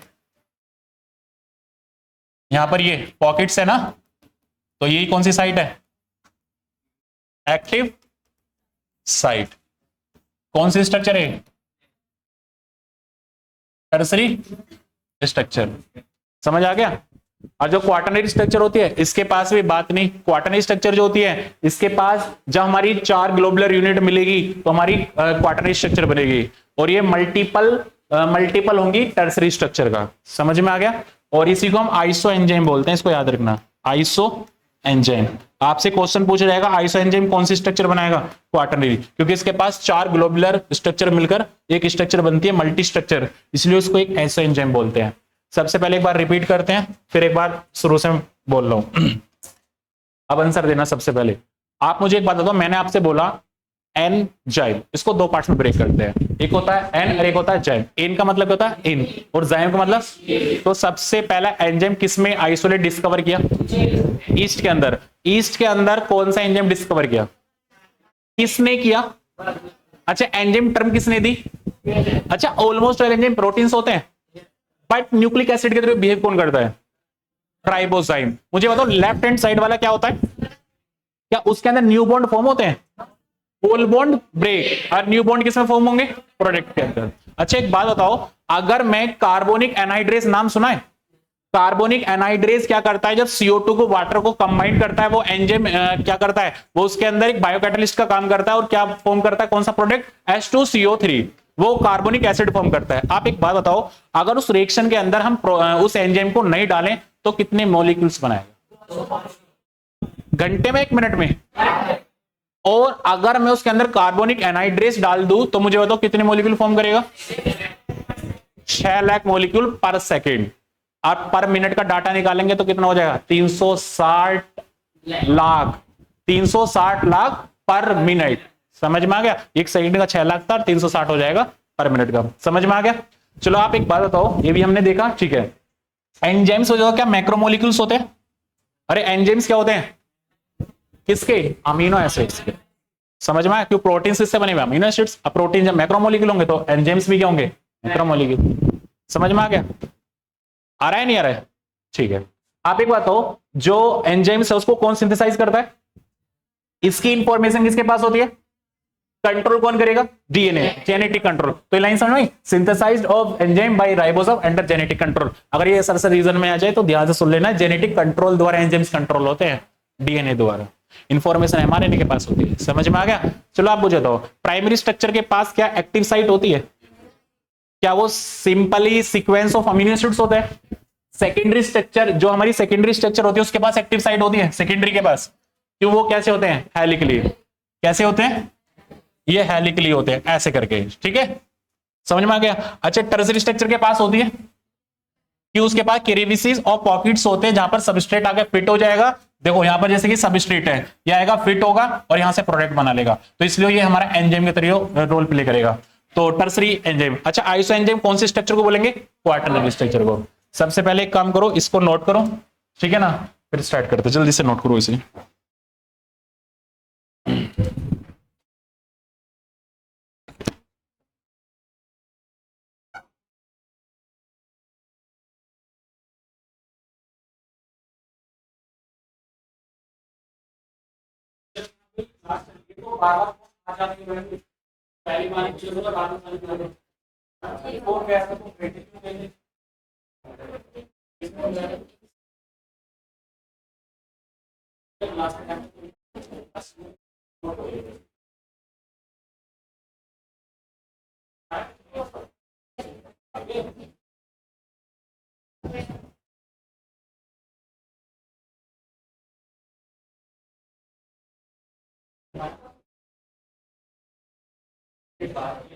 यहां पर ये पॉकेट्स है ना, तो यही कौन सी साइट है? Active site. कौन सी स्ट्रक्चर है? Tertiary structure. समझ आ गया? और जो क्वाटरनरी स्ट्रक्चर होती है इसके पास भी बात नहीं। क्वाटरनरी स्ट्रक्चर जो होती है इसके पास जब हमारी 4 ग्लोबुलर यूनिट मिलेगी तो हमारी क्वाटरनरी स्ट्रक्चर बनेगी। और ये मल्टीपल होंगी टर्सरी स्ट्रक्चर का। समझ में आ गया? और इसी को हम आइसो एंजाइम बोलते हैं, इसको याद रखना, आइसो एंजाइम। आपसे क्वेश्चन पूछा जाएगा आइसो एंजाइम कौन सी स्ट्रक्चर बनाएगा? क्वाटरनरी, क्योंकि इसके पास 4 ग्लोबुलर स्ट्रक्चर मिलकर एक स्ट्रक्चर बनती है, मल्टी स्ट्रक्चर, इसलिए उसको एक आइसो एंजाइम बोलते हैं। सबसे पहले एक बार रिपीट करते हैं, फिर एक बार शुरू से बोल रहा हूं। अब आंसर देना। सबसे पहले आप मुझे एक बात बताओ, मैंने आपसे बोला एनजाइम, इसको 2 पार्ट्स में ब्रेक करते हैं, एक होता है एन और एक होता है जाइम। एन का मतलब होता है इन और जाइम का मतलब, तो सबसे पहला एंजाइम किस में आइसोलेट डिस्कवर किया? ईस्ट के अंदर। ईस्ट के अंदर कौन सा एंजाइम डिस्कवर किया? किसने किया? अच्छा, एंजाइम टर्म किसने दी? अच्छा, ऑलमोस्ट ऑल एंजाइम प्रोटीन्स होते हैं, बट न्यूक्लिक एसिड के थ्रू बिहेव कौन करता है? राइबोजाइम। मुझे बताओ लेफ्ट हैंड साइड वाला क्या होता है? क्या उसके अंदर न्यू बॉन्ड फॉर्म होते हैं? पोल बॉन्ड ब्रेक। और न्यू बॉन्ड किसमें फॉर्म होंगे? प्रोडक्ट के अंदर। अच्छा, एक बात बताओ, अगर मैं कार्बोनिक एनहाइड्रेस, नाम सुना है? कार्बोनिक एनहाइड्रेस क्या करता है? जब CO2 को वाटर को कंबाइन करता है, वो एंजाइम क्या करता है? वो उसके अंदर एक बायोकैटालिस्ट का काम करता है और क्या फॉर्म करता है? कौन सा प्रोडक्ट? H2CO3, वो कार्बोनिक एसिड फॉर्म करता है। आप एक बात बताओ, अगर उस रिएक्शन के अंदर हम उस एंजाइम को नहीं डालें तो कितने मॉलिक्यूल्स बनाएगा? घंटे में, 1 मिनट में? और अगर मैं उसके अंदर कार्बोनिक एनहाइड्रेस डाल दूं तो मुझे बताओ कितने मॉलिक्यूल फॉर्म करेगा? 6 लाख मॉलिक्यूल पर सेकेंड। आप पर मिनट का डाटा निकालेंगे तो कितना हो जाएगा? 360 लाख। 360 लाख पर मिनट। समझ में आ गया? 1 सेकंड का 6 लाख था, 360 हो जाएगा पर मिनट का। समझ में आ गया? चलो आप एक बात बताओ, ये भी हमने देखा, ठीक है। एंजाइम्स हो जाओ क्या मैक्रोमोलिक्यूल्स होते हैं? अरे एंजाइम्स क्या होते हैं? किसके? अमीनो एसिड्स के। समझ में आया? क्यों? प्रोटीन से बने हुए अमीनो एसिड्स। अब प्रोटीन जब मैक्रोमोलिक्यूल होंगे तो एंजाइम्स भी क्या होंगे? मैक्रोमोलिक्यूल। समझ में आ गया? आ रहा है, नहीं आ रहा है? ठीक है। आप एक बात हो, जो एंजाइम्स है उसको कौन सिंथेसाइज करता है? इसकी इंफॉर्मेशन किसके पास होती है? कंट्रोल कौन करेगा? DNA, genetic control. तो ये लाइन समझ में आई? Synthesized of enzyme by ribosome under genetic control. अगर ये सर रीजन में आ जाए तो ध्यान से सुन लेना, जेनेटिक कंट्रोल द्वारा एंजाइम्स कंट्रोल होते हैं, डीएनए द्वारा। इंफॉर्मेशन एमआरएनए के पास होती है। समझ में आ गया? चलो आप मुझे दो, प्राइमरी स्ट्रक्चर के पास क्या एक्टिव साइट होती है? क्या वो simply sequence of amino acids होता है? सेकेंडरी स्ट्रक्चर, जो हमारी सेकेंडरी स्ट्रक्चर होती है उसके पास एक्टिव साइट होती है, सेकेंडरी के पास। क्यों? वो कैसे होते हैं? हेलिकली। कैसे होते हैं? ये हेलिकली होते हैं, ऐसे करके। ठीक है, समझ में आ गया? अच्छा, टर्सरी स्ट्रक्चर के पास होती है कि उसके पास केरेविसेस और पॉकेट्स होते हैं जहां पर सबस्ट्रेट आके फिट हो जाएगा। देखो यहां पर जैसे कि सबस्ट्रेट है, ये आएगा, फिट होगा और यहां से प्रोडक्ट बना लेगा, तो इसलिए ये हमारा एंजाइम के तरीके रोल प्ले करेगा। तो टर्सरी एंजाइम। अच्छा, आइसो एंजाइम कौन से स्ट्रक्चर को बोलेंगे? क्वाटरनरी स्ट्रक्चर को। सबसे पहले एक काम करो, इसको नोट करो, ठीक है ना, फिर स्टार्ट करते, जल्दी से नोट करो इसे। पहली बार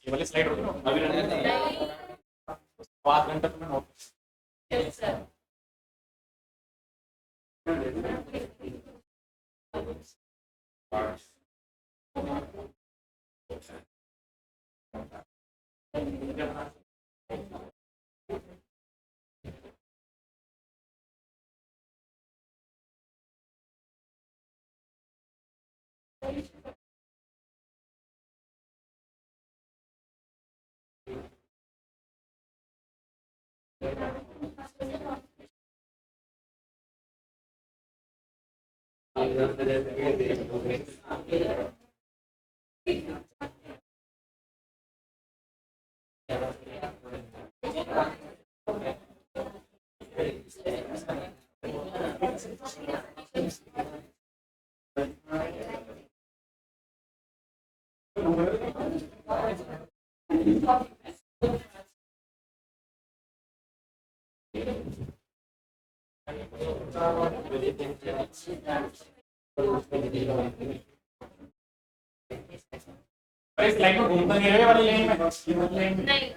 ये वाली स्लाइड होगी ना अभी नहीं 5 घंटे में नोट इस लाइन में घूमता नहीं है ये वाली लाइन में नहीं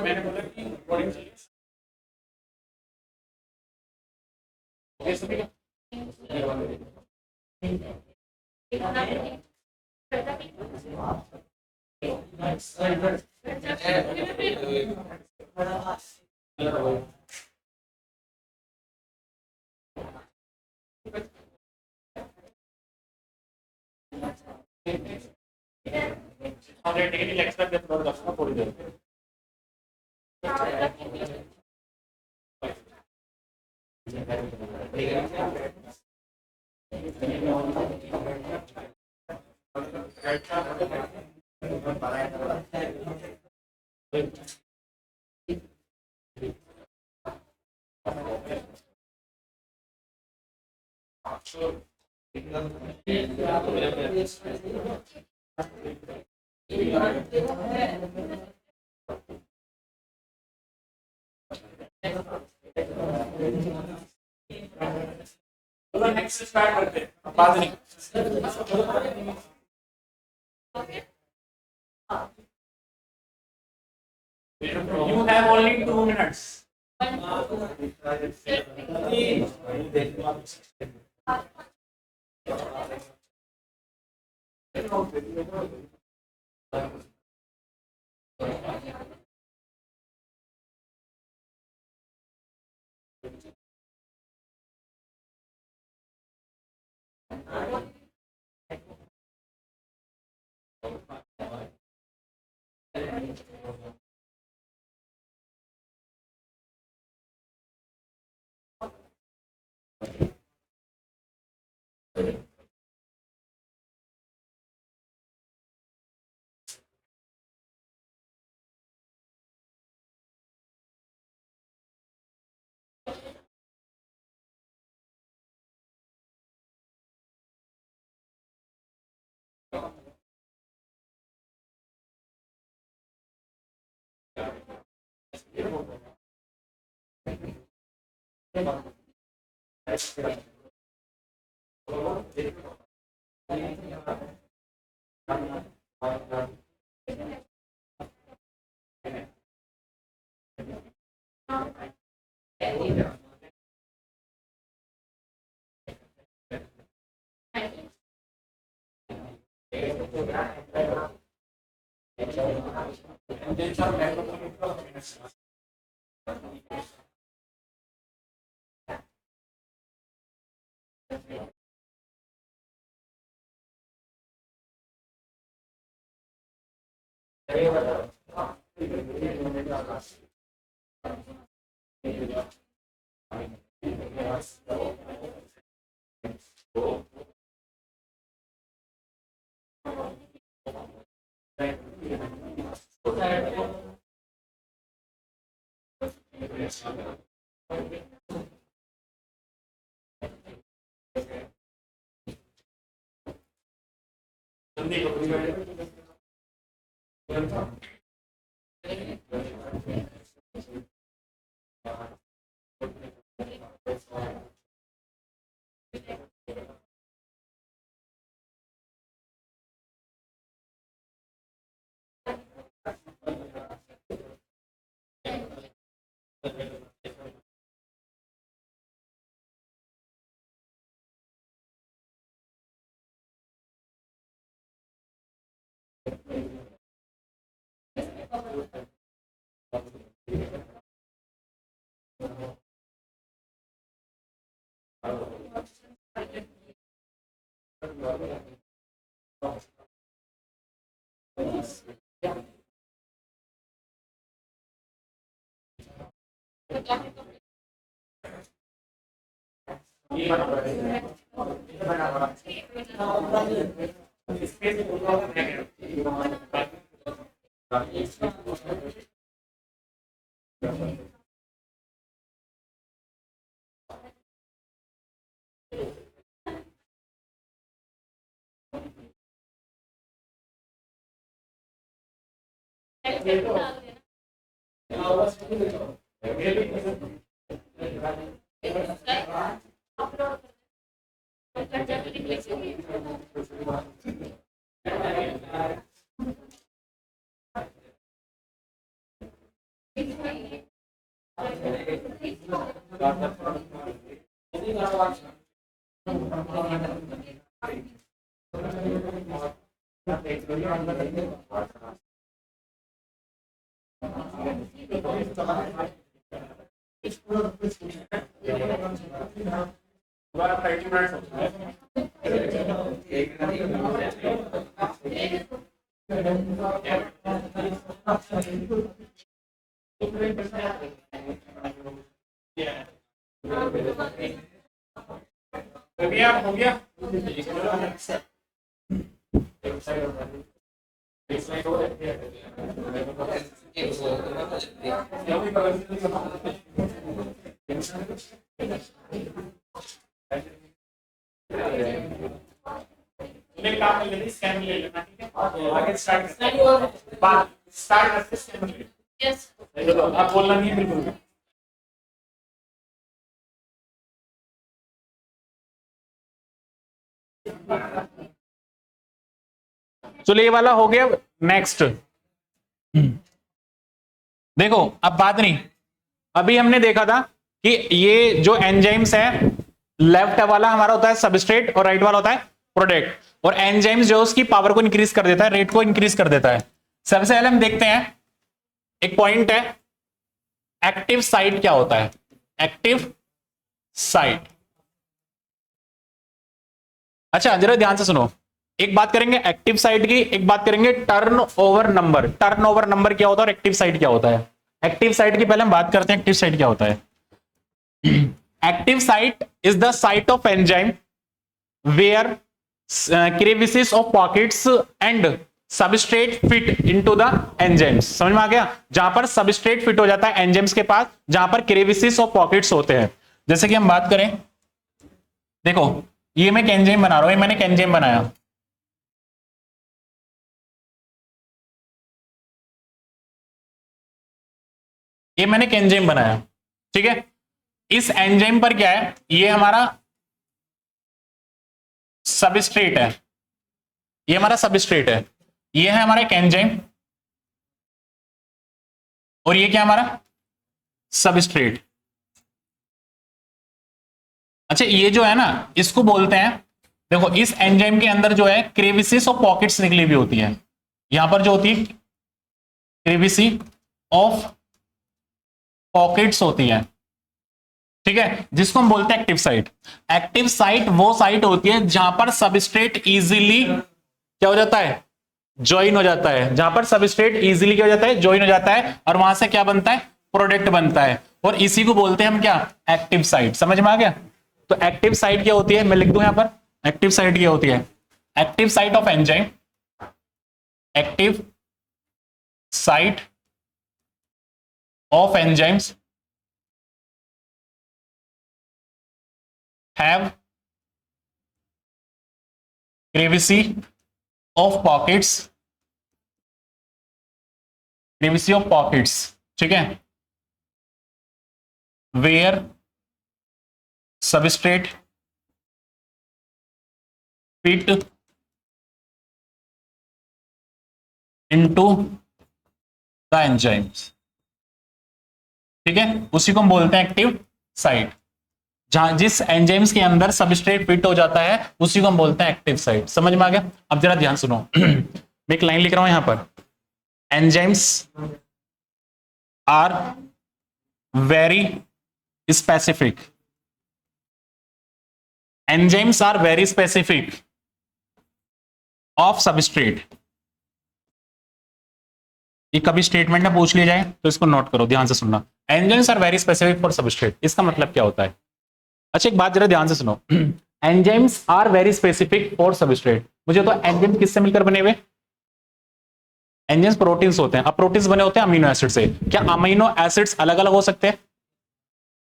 मैंने बोला कि रिकॉर्डिंग चलिए थोड़ी देर नेक्स्ट स्टार्ट करते हैं बाद नहीं You have only 2 minutes. हो गया। स्कैन ले लेना, ठीक है? आगे स्टार्ट यस, आप बोलना नहीं बिल्कुल। चलो ये वाला हो गया। नेक्स्ट देखो, अब बात नहीं, अभी हमने देखा था कि ये जो एंजाइम्स है, लेफ्ट वाला हमारा होता है सबस्ट्रेट और राइट वाला होता है प्रोडक्ट। और एंजाइम्स जो उसकी पावर को इंक्रीज कर देता है, रेट को इंक्रीज कर देता है। सबसे पहले हम देखते हैं, एक पॉइंट है, एक्टिव साइट क्या होता है। एक्टिव साइट, अच्छा जरा ध्यान से सुनो, एक बात करेंगे एक्टिव साइट की, एक बात करेंगे टर्नओवर नंबर। टर्नओवर नंबर क्या होता है और एक्टिव साइट क्या होता है। एक्टिव साइट की पहले हम बात करते हैं, एक्टिव साइट क्या होता है। Active site is the site of enzyme where crevices of pockets and substrate fit into the enzymes। समझ में आ गया, जहां पर सबस्ट्रेट फिट हो जाता है एंजाइम्स के पास, जहां पर crevices और पॉकेट्स होते हैं। जैसे कि हम बात करें, देखो ये मैं एक एंजाइम बना रहा हूं, ये मैंने एक एंजाइम बनाया, ये मैंने एक एंजाइम बनाया, ठीक है। इस एंजाइम पर क्या है, ये हमारा सबस्ट्रेट है, ये हमारा सबस्ट्रेट है, ये है हमारा एक एंजाइम, और ये क्या हमारा सबस्ट्रेट। अच्छा ये जो है ना, इसको बोलते हैं, देखो इस एंजाइम के अंदर जो है क्रेविसिस और पॉकेट्स निकली हुई होती है। यहां पर जो होती है क्रेविसी ऑफ पॉकेट्स होती है, ठीक है, जिसको हम बोलते हैं एक्टिव साइट। एक्टिव साइट वो साइट होती है जहां पर सबस्ट्रेट इजीली क्या हो जाता है, ज्वाइन हो जाता है, जहां पर सबस्ट्रेट इजीली क्या हो जाता है, ज्वाइन हो जाता है, और वहां से क्या बनता है, प्रोडक्ट बनता है, और इसी को बोलते हैं हम क्या, एक्टिव साइट। समझ में आ गया। तो एक्टिव साइट क्या होती है, मैं लिख दूं यहां पर, एक्टिव साइट क्या होती है, active site of enzyme, active site of enzymes have crevice of pockets, crevice of pockets, ठीक है, where substrate fit into the enzymes, ठीक है, उसी को हम बोलते हैं एक्टिव साइट। जहां जिस एंजाइम्स के अंदर सबस्ट्रेट फिट हो जाता है उसी को हम बोलते हैं एक्टिव साइट। समझ में आ गया। अब जरा ध्यान सुनो, मैं एक लाइन लिख रहा हूं यहां पर, enzymes are very specific, enzymes are very specific of substrate, ये कभी स्टेटमेंट में पूछ लिया जाए तो इसको नोट करो, ध्यान से सुनना। Enzymes are very specific for substrate, इसका मतलब क्या होता है? अच्छा एक बात जरा ध्यान से सुनो, enzymes are very specific for substrate, मुझे तो एंजाइम किससे मिलकर बने हुए? एंजाइम्स प्रोटीन्स होते हैं। अब प्रोटीन्स बने होते हैं अमीनो एसिड से, क्या अमीनो एसिड्स अलग अलग हो सकते हैं?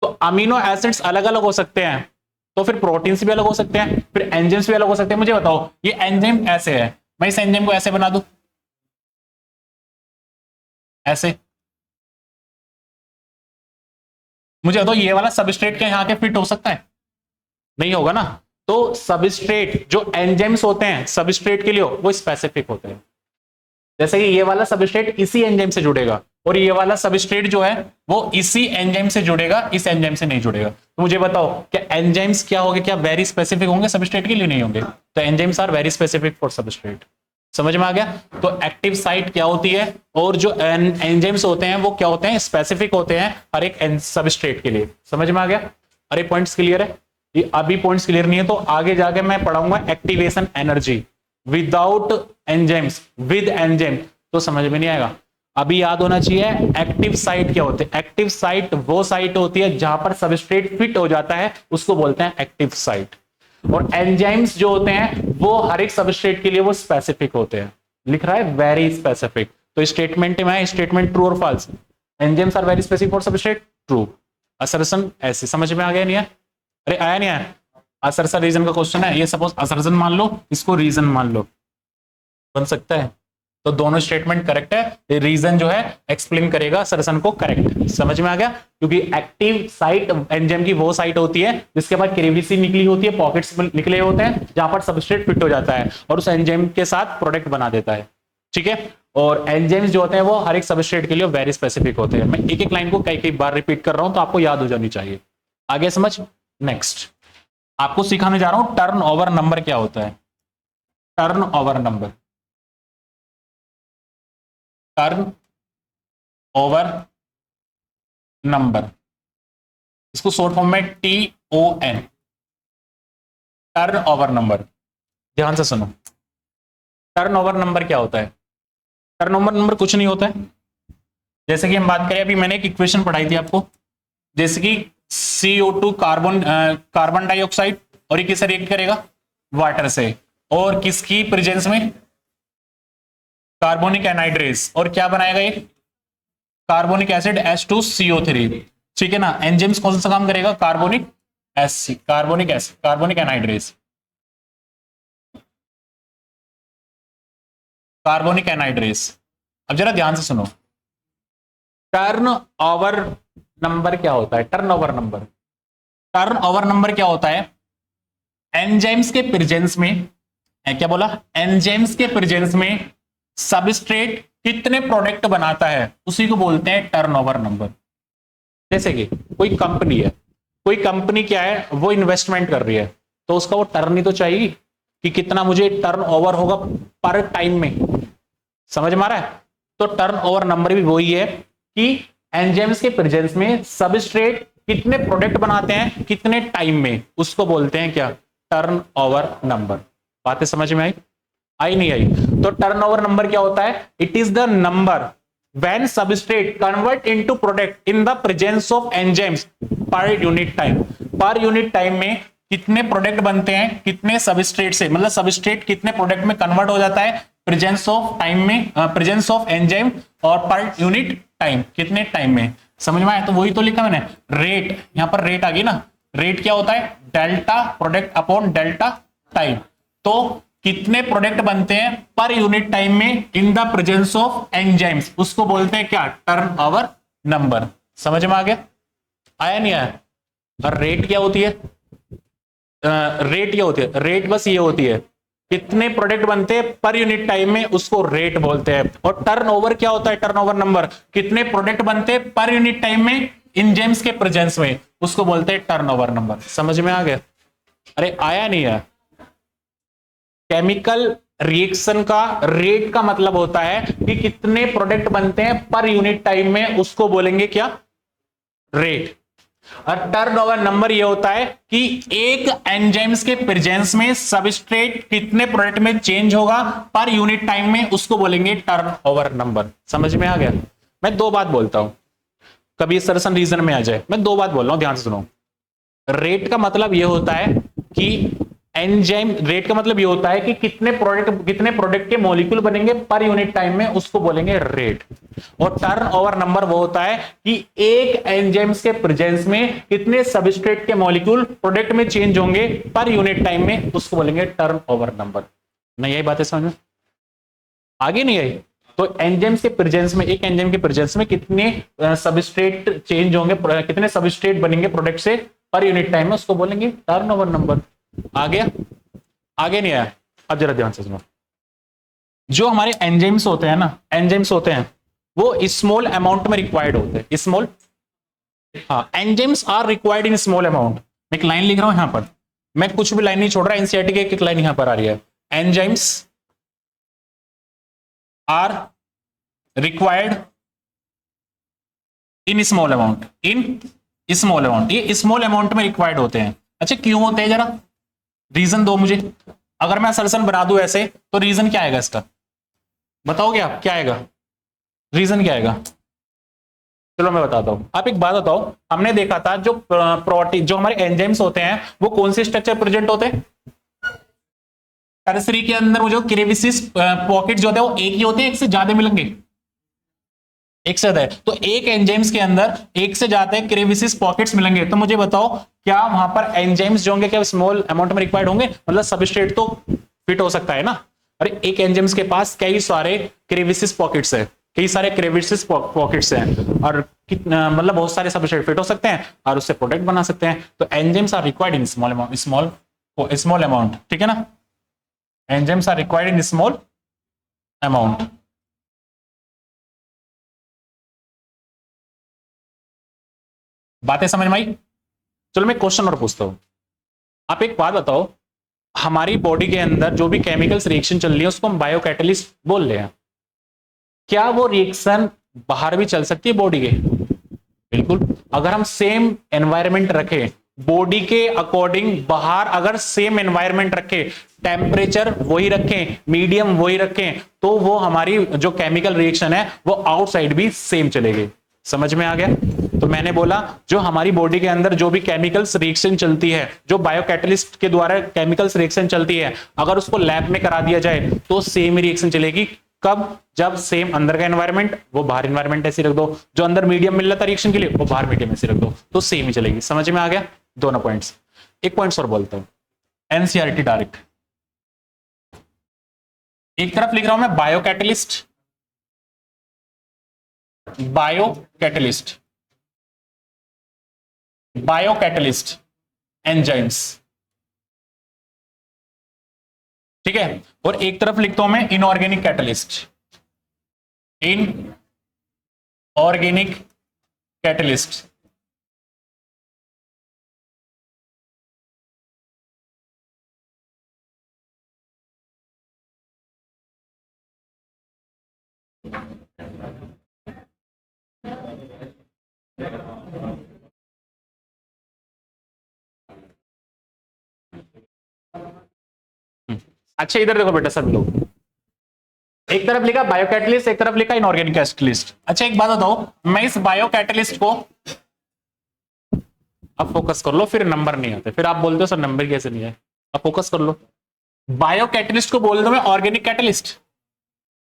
तो अमीनो एसिड्स अलग अलग हो सकते हैं, तो फिर प्रोटीन्स भी अलग हो सकते हैं, फिर एंजाइम्स भी अलग हो सकते हैं। मुझे बताओ ये एंजाइम ऐसे है, मैं इस एंजाइम को ऐसे बना दूं, ऐसे, मुझे बताओ ये वाला सबस्ट्रेट के यहाँ के फिट हो सकता है? नहीं होगा ना। तो सबस्ट्रेट जो एंजाइम्स होते हैं सबस्ट्रेट के लिए वो स्पेसिफिक होते हैं। जैसे कि ये वाला सबस्ट्रेट इसी एंजाइम से जुड़ेगा और ये वाला सबस्ट्रेट जो है वो इसी एंजाइम से जुड़ेगा, इस एंजाइम से नहीं जुड़ेगा। तो मुझे बताओ क्या एंजाइम्स क्या होंगे, क्या वेरी स्पेसिफिक होंगे सबस्ट्रेट के लिए? नहीं होंगे। तो enzymes are very specific for substrate. समझ में आ गया? तो एक्टिव साइट क्या होती है और जो एंजाइम्स होते हैं वो क्या होते हैं? स्पेसिफिक होते हैं हर एक सबस्ट्रेट के लिए। समझ में आ गया? अरे पॉइंट्स क्लियर है? ये अभी पॉइंट्स क्लियर नहीं है तो आगे जाके मैं पढ़ाऊंगा activation energy without enzymes, with enzyme, तो समझ में नहीं आएगा। अभी याद होना चाहिए एक्टिव साइट क्या होते हैं। एक्टिव साइट वो साइट होती है जहां पर सबस्ट्रेट फिट हो जाता है, उसको बोलते हैं एक्टिव साइट। और एंजाइम्स जो होते हैं वो हर एक सबस्ट्रेट के लिए वो स्पेसिफिक होते हैं। लिख रहा है वेरी स्पेसिफिक, तो स्टेटमेंट में स्टेटमेंट ट्रू और false. Enzymes are very specific for substrate, true. Assertion ऐसे समझ में आ गया नहीं है? अरे आया नहीं आया? असर्शन रीजन का क्वेश्चन है, ये सपोज असर्शन मान लो, इसको रीजन मान लो, बन सकता है। तो दोनों स्टेटमेंट करेक्ट है, रीजन जो है एक्सप्लेन करेगा असर्शन को करेक्ट। समझ में आ गया? क्योंकि एक्टिव साइट एंजाइम की वो साइट होती है जिसके बाद क्रेविसी निकली होती है, पॉकेट्स निकले होते हैं जहां पर सबस्ट्रेट फिट हो जाता है और उस एंजाइम के साथ प्रोडक्ट बना देता है। ठीक है? और एंजाइम्स जो होते हैं वो हर एक सबस्ट्रेट के लिए वेरी स्पेसिफिक होते हैं। मैं एक एक लाइन को कई कई बार रिपीट कर रहा हूं तो आपको याद हो जानी चाहिए। आगे समझ। नेक्स्ट आपको सिखाने जा रहा हूं टर्न ओवर नंबर क्या होता है। Turn over number, turn over number, इसको शॉर्ट फॉर्म में TON, टर्न ओवर नंबर। ध्यान से सुनो, टर्न ओवर नंबर क्या होता है? टर्न ओवर नंबर कुछ नहीं होता है। जैसे कि हम बात करें, अभी मैंने एक इक्वेशन पढ़ाई थी आपको, जैसे कि CO2 कार्बन डाइऑक्साइड, और ये किससे रिएक्ट करेगा? वाटर से। और किसकी प्रेजेंस में? Carbonic anhydrase. और क्या बनाएगा ये? Carbonic acid H2CO3। ठीक है ना? एंजाइम्स कौन सा काम करेगा? Carbonic acid, carbonic acid, carbonic anhydrase, carbonic anhydrase. अब जरा ध्यान से सुनो, टर्न ओवर नंबर क्या होता है? Turn over number, turn over number क्या होता है? एंजाइम्स के प्रेजेंस में, क्या बोला? एंजाइम्स के प्रेजेंस में सबस्ट्रेट कितने प्रोडक्ट बनाता है उसी को बोलते हैं टर्नओवर नंबर। जैसे कि कोई कंपनी है, कोई कंपनी क्या है, वो इन्वेस्टमेंट कर रही है, तो उसका वो टर्न ही तो चाहिए कि कितना मुझे टर्न ओवर होगा पर टाइम में। समझ में आ रहा है? तो टर्न ओवर नंबर भी वही है कि एंजाइम्स के प्रेजेंस में सबस्ट्रेट कितने प्रोडक्ट बनाते हैं कितने टाइम में, उसको बोलते हैं क्या? Turn over number. बातें समझ में आई? आई नहीं आई? तो टर्न ओवर नंबर क्या होता है? It is the number when substrate convert into product in the presence of enzymes per unit time। Per unit time में कितने प्रोडक्ट बनते हैं कितने सबस्ट्रेट से, मतलब सबस्ट्रेट कितने प्रोडक्ट में कन्वर्ट हो जाता है प्रेजेंस ऑफ टाइम में, प्रेजेंस ऑफ एंजाइम, और पर यूनिट टाइम कितने टाइम में। समझ में आया? तो वही तो लिखा मैंने, रेट। यहां पर रेट आ गई ना। रेट क्या होता है? Delta product upon delta time. तो कितने प्रोडक्ट बनते हैं पर यूनिट टाइम में in the presence of enzymes, उसको बोलते हैं क्या? Turn over number. समझ में आ गया? आया नहीं आया? और रेट क्या होती है? रेट क्या होती है? रेट बस ये होती है कितने प्रोडक्ट बनते हैं पर यूनिट टाइम में, उसको रेट बोलते हैं। और टर्न ओवर क्या होता है? टर्न ओवर नंबर, कितने प्रोडक्ट बनते हैं पर यूनिट टाइम में एंजाइम्स के प्रेजेंस में, उसको बोलते हैं टर्न ओवर नंबर। समझ में आ गया? अरे आया नहीं आया? केमिकल रिएक्शन का रेट का मतलब होता है कि कितने प्रोडक्ट बनते हैं पर यूनिट टाइम में, उसको बोलेंगे क्या? रेट। और टर्नओवर नंबर ये होता है कि एक एंजाइम्स के प्रेजेंस में सबस्ट्रेट कितने प्रोडक्ट में चेंज होगा पर यूनिट टाइम में, उसको बोलेंगे टर्नओवर नंबर। समझ में आ गया? मैं दो बात बोलता हूं, कभी सरसन रीजन में आ जाए। मैं दो बात बोल रहा हूं, ध्यान से सुनो। रेट का मतलब यह होता है कि एंजाइम, रेट का मतलब ये होता है कि कितने प्रोडक्ट के मॉलिक्यूल बनेंगे पर यूनिट टाइम में, उसको बोलेंगे रेट। और टर्नओवर नंबर वो होता है कि एक एंजाइम्स के प्रेजेंस में कितने सबस्ट्रेट के मॉलिक्यूल प्रोडक्ट में चेंज होंगे पर यूनिट टाइम में, उसको बोलेंगे टर्नओवर नंबर। नहीं यही बात है समझ में? आगे नहीं आई? तो एंजाइम्स के प्रेजेंस में, एक एंजाइम के प्रेजेंस में कितने सबस्ट्रेट चेंज होंगे, कितने सबस्ट्रेट बनेंगे प्रोडक्ट से पर यूनिट टाइम में, उसको बोलेंगे टर्नओवर नंबर। आ गया? आगे नहीं आया? अब जरा ध्यान से सुनो। जो हमारे एंजाइम्स होते हैं ना, एंजाइम्स होते हैं वो स्मॉल अमाउंट में रिक्वायर्ड होते हैं, स्मॉल, हाँ, enzymes are required in small amount. एक लाइन लिख रहा हूं यहां पर, मैं कुछ भी लाइन नहीं छोड़ रहा, एनसीईआरटी की एक लाइन यहां पर आ रही है, enzymes are required in small amount, in small amount, ये स्मॉल अमाउंट में रिक्वायर्ड होते हैं। अच्छा क्यों होते हैं, जरा रीजन दो मुझे। अगर मैं असर्शन बना दूं ऐसे, तो रीजन क्या आएगा इसका, बताओगे आप क्या आएगा, रीजन क्या आएगा? चलो मैं बताता हूं। आप एक बात बताओ, हमने देखा था जो प्रोटीन, जो हमारे एंजाइम्स होते हैं वो कौन से स्ट्रक्चर प्रेजेंट होते हैं? टर्सरी के अंदर वो जो क्रेविसिस पॉकेट जो होते हैं वो एक ही होते हैं, एक से ज्यादा मिलेंगे? एक से ज्यादा है। तो एक एंजाइम्स के अंदर एक से ज्यादा क्रेविसिस पॉकेट्स मिलेंगे। तो मुझे बताओ क्या वहां पर एंजाइम्स जो होंगे क्या स्मॉल अमाउंट में रिक्वायर्ड होंगे? मतलब सबस्ट्रेट तो फिट हो सकता है ना। अरे एक एंजाइम्स के पास कई सारे क्रेविसिस पॉकेट्स है, कई सारे क्रेविसिस पॉकेट्स हैं, और कितना मतलब बहुत सारे सबस्ट्रेट फिट हो सकते हैं और उससे प्रोडक्ट बना सकते हैं। तो enzymes are required in small amount, small amount, ठीक है ना? Enzymes are required in small amount. बातें समझ में आई? चलो मैं क्वेश्चन और पूछता हूं। आप एक बात बताओ, हमारी बॉडी के अंदर जो भी केमिकल्स रिएक्शन चल रही है उसको हम बायोकैटलिस्ट बोल रहे हैं, क्या वो रिएक्शन बाहर भी चल सकती है बॉडी के? बिल्कुल। अगर हम सेम एनवायरनमेंट रखें बॉडी के अकॉर्डिंग, बाहर अगर सेम एनवायरनमेंट रखें, टेम्परेचर वही रखें, मीडियम वही रखें, तो वो हमारी जो केमिकल रिएक्शन है वो आउटसाइड भी सेम चलेगी। समझ में आ गया? तो मैंने बोला जो हमारी बॉडी के अंदर जो भी केमिकल्स रिएक्शन चलती है, जो बायोकैटलिस्ट के द्वारा केमिकल्स रिएक्शन चलती है, अगर उसको लैब में करा दिया जाए तो सेम रिएक्शन चलेगी। कब? जब सेम अंदर का एनवायरनमेंट, वो बाहर एनवायरनमेंट ऐसे रख दो, जो अंदर मीडियम मिल रहा था रिएक्शन के लिए वो बाहर मीडियम ऐसे रख दो, तो सेम ही चलेगी। समझ में आ गया? दोनों पॉइंट्स। एक पॉइंट्स और बोलता हूं, एनसीईआरटी डायरेक्ट। एक तरफ लिख रहा हूं मैं बायोकैटलिस्ट, बायोकैटलिस्ट, बायोकैटलिस्ट एंजाइम्स, ठीक है? और एक तरफ लिखता हूं मैं inorganic catalyst, in organic catalyst. अच्छा इधर देखो बेटा सब लोग, एक तरफ लिखा बायोकैटलिस्ट, एक तरफ लिखा इनऑर्गेनिक कैटलिस्ट। अच्छा एक बात बताओ, मैं इस बायोकैटलिस्ट को, अब फोकस कर लो, फिर नंबर नहीं आते, फिर आप बोलते हो सर नंबर कैसे नहीं है, अब फोकस कर लो। बायोकैटलिस्ट को बोल दो मैं ऑर्गेनिक कैटलिस्ट,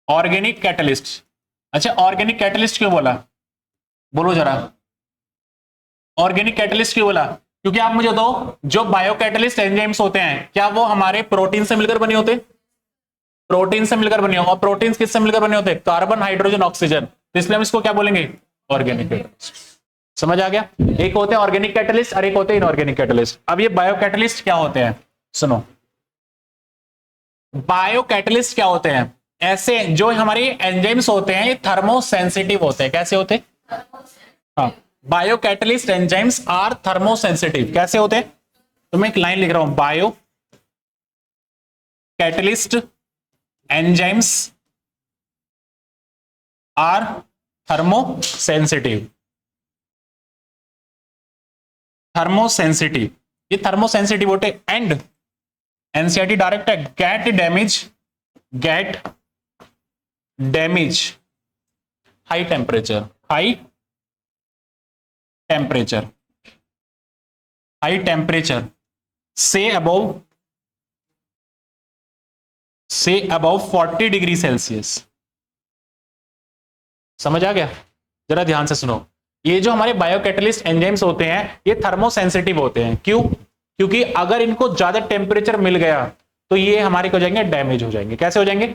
ऑर्गेनिक कैटलिस्ट। अच्छा ऑर्गेनिक कैटलिस्ट क्यों बोला, बोलो जरा, ऑर्गेनिक कैटलिस्ट क्यों बोला? क्योंकि आप मुझे दो, जो बायोकैटलिस्ट एंजाइम्स होते हैं क्या वो हमारे प्रोटीन से मिलकर बने होते? प्रोटीन से मिलकर बने, और प्रोटीन किससे मिलकर बने होते? Carbon, hydrogen, oxygen. तो इसलिए हम इसको क्या बोलेंगे? Organic catalyst. समझ आ गया? एक होते हैं ऑर्गेनिक कैटलिस्ट और एक होते हैं इनऑर्गेनिक कैटलिस्ट। अब ये बायोकैटलिस्ट क्या होते हैं, सुनो। बायोकैटलिस्ट क्या होते हैं? ऐसे जो हमारी एंजाइम्स होते हैं ये थर्मोसेंसिटिव होते हैं। कैसे होते हैं? हाँ, बायोकैटलिस्ट एंजाइम्स आर थर्मोसेंसिटिव। कैसे होते हैं? तो मैं एक लाइन लिख रहा हूं, bio catalyst enzymes are thermosensitive. Thermosensitive, ये थर्मोसेंसिटिव होते एंड एनसीईआरटी डायरेक्ट है get damage high temperature, high temperature से अबव 40 डिग्री सेल्सियस। समझ आ गया? जरा ध्यान से सुनो, ये जो हमारे बायोकैटलिस्ट एंजाइम्स होते हैं ये थर्मोसेंसिटिव होते हैं। क्यों? क्योंकि अगर इनको ज्यादा टेम्परेचर मिल गया तो ये हमारे को जाएंगे डैमेज हो जाएंगे। कैसे हो जाएंगे?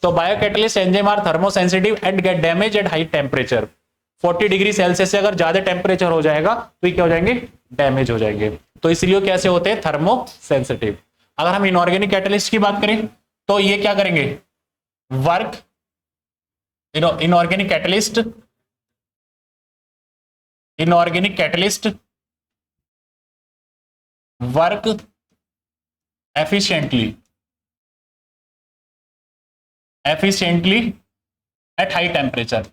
तो biocatalyst enzyme are thermosensitive and get damage at high temperature. 40 degree Celsius से अगर ज्यादा टेम्परेचर हो जाएगा तो ये क्या हो जाएंगे? डैमेज हो जाएंगे। तो इसलिए कैसे होते हैं? थर्मोसेंसिटिव। अगर हम इनऑर्गेनिक कैटलिस्ट की बात करें तो ये क्या करेंगे? Work inorganic catalyst work efficiently at high temperature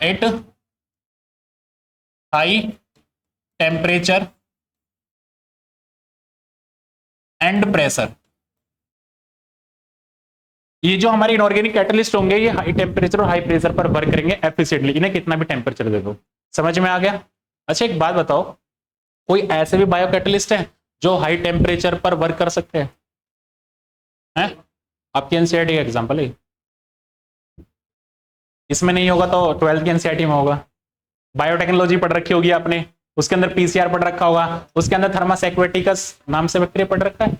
and pressure। ये जो हमारे इनऑर्गेनिक कैटलिस्ट होंगे ये हाई टेम्परेचर और हाई प्रेशर पर वर्क करेंगे एफिशिएंटली, इन्हें कितना भी टेम्परेचर दे दो। समझ में आ गया? अच्छा एक बात बताओ, कोई ऐसे भी बायो कैटलिस्ट है जो हाई टेम्परेचर पर वर्क कर सकते हैं? आपकी एनसीईआरटी का एग्जांपल है, इसमें नहीं होगा तो 12th की एनसीईआरटी में होगा। बायोटेक्नोलॉजी पढ़ रखी होगी आपने, उसके अंदर पीसीआर पढ़ रखा होगा, उसके अंदर थर्मस एक्वेटिकस नाम से बैक्टीरिया पढ़ रखा है?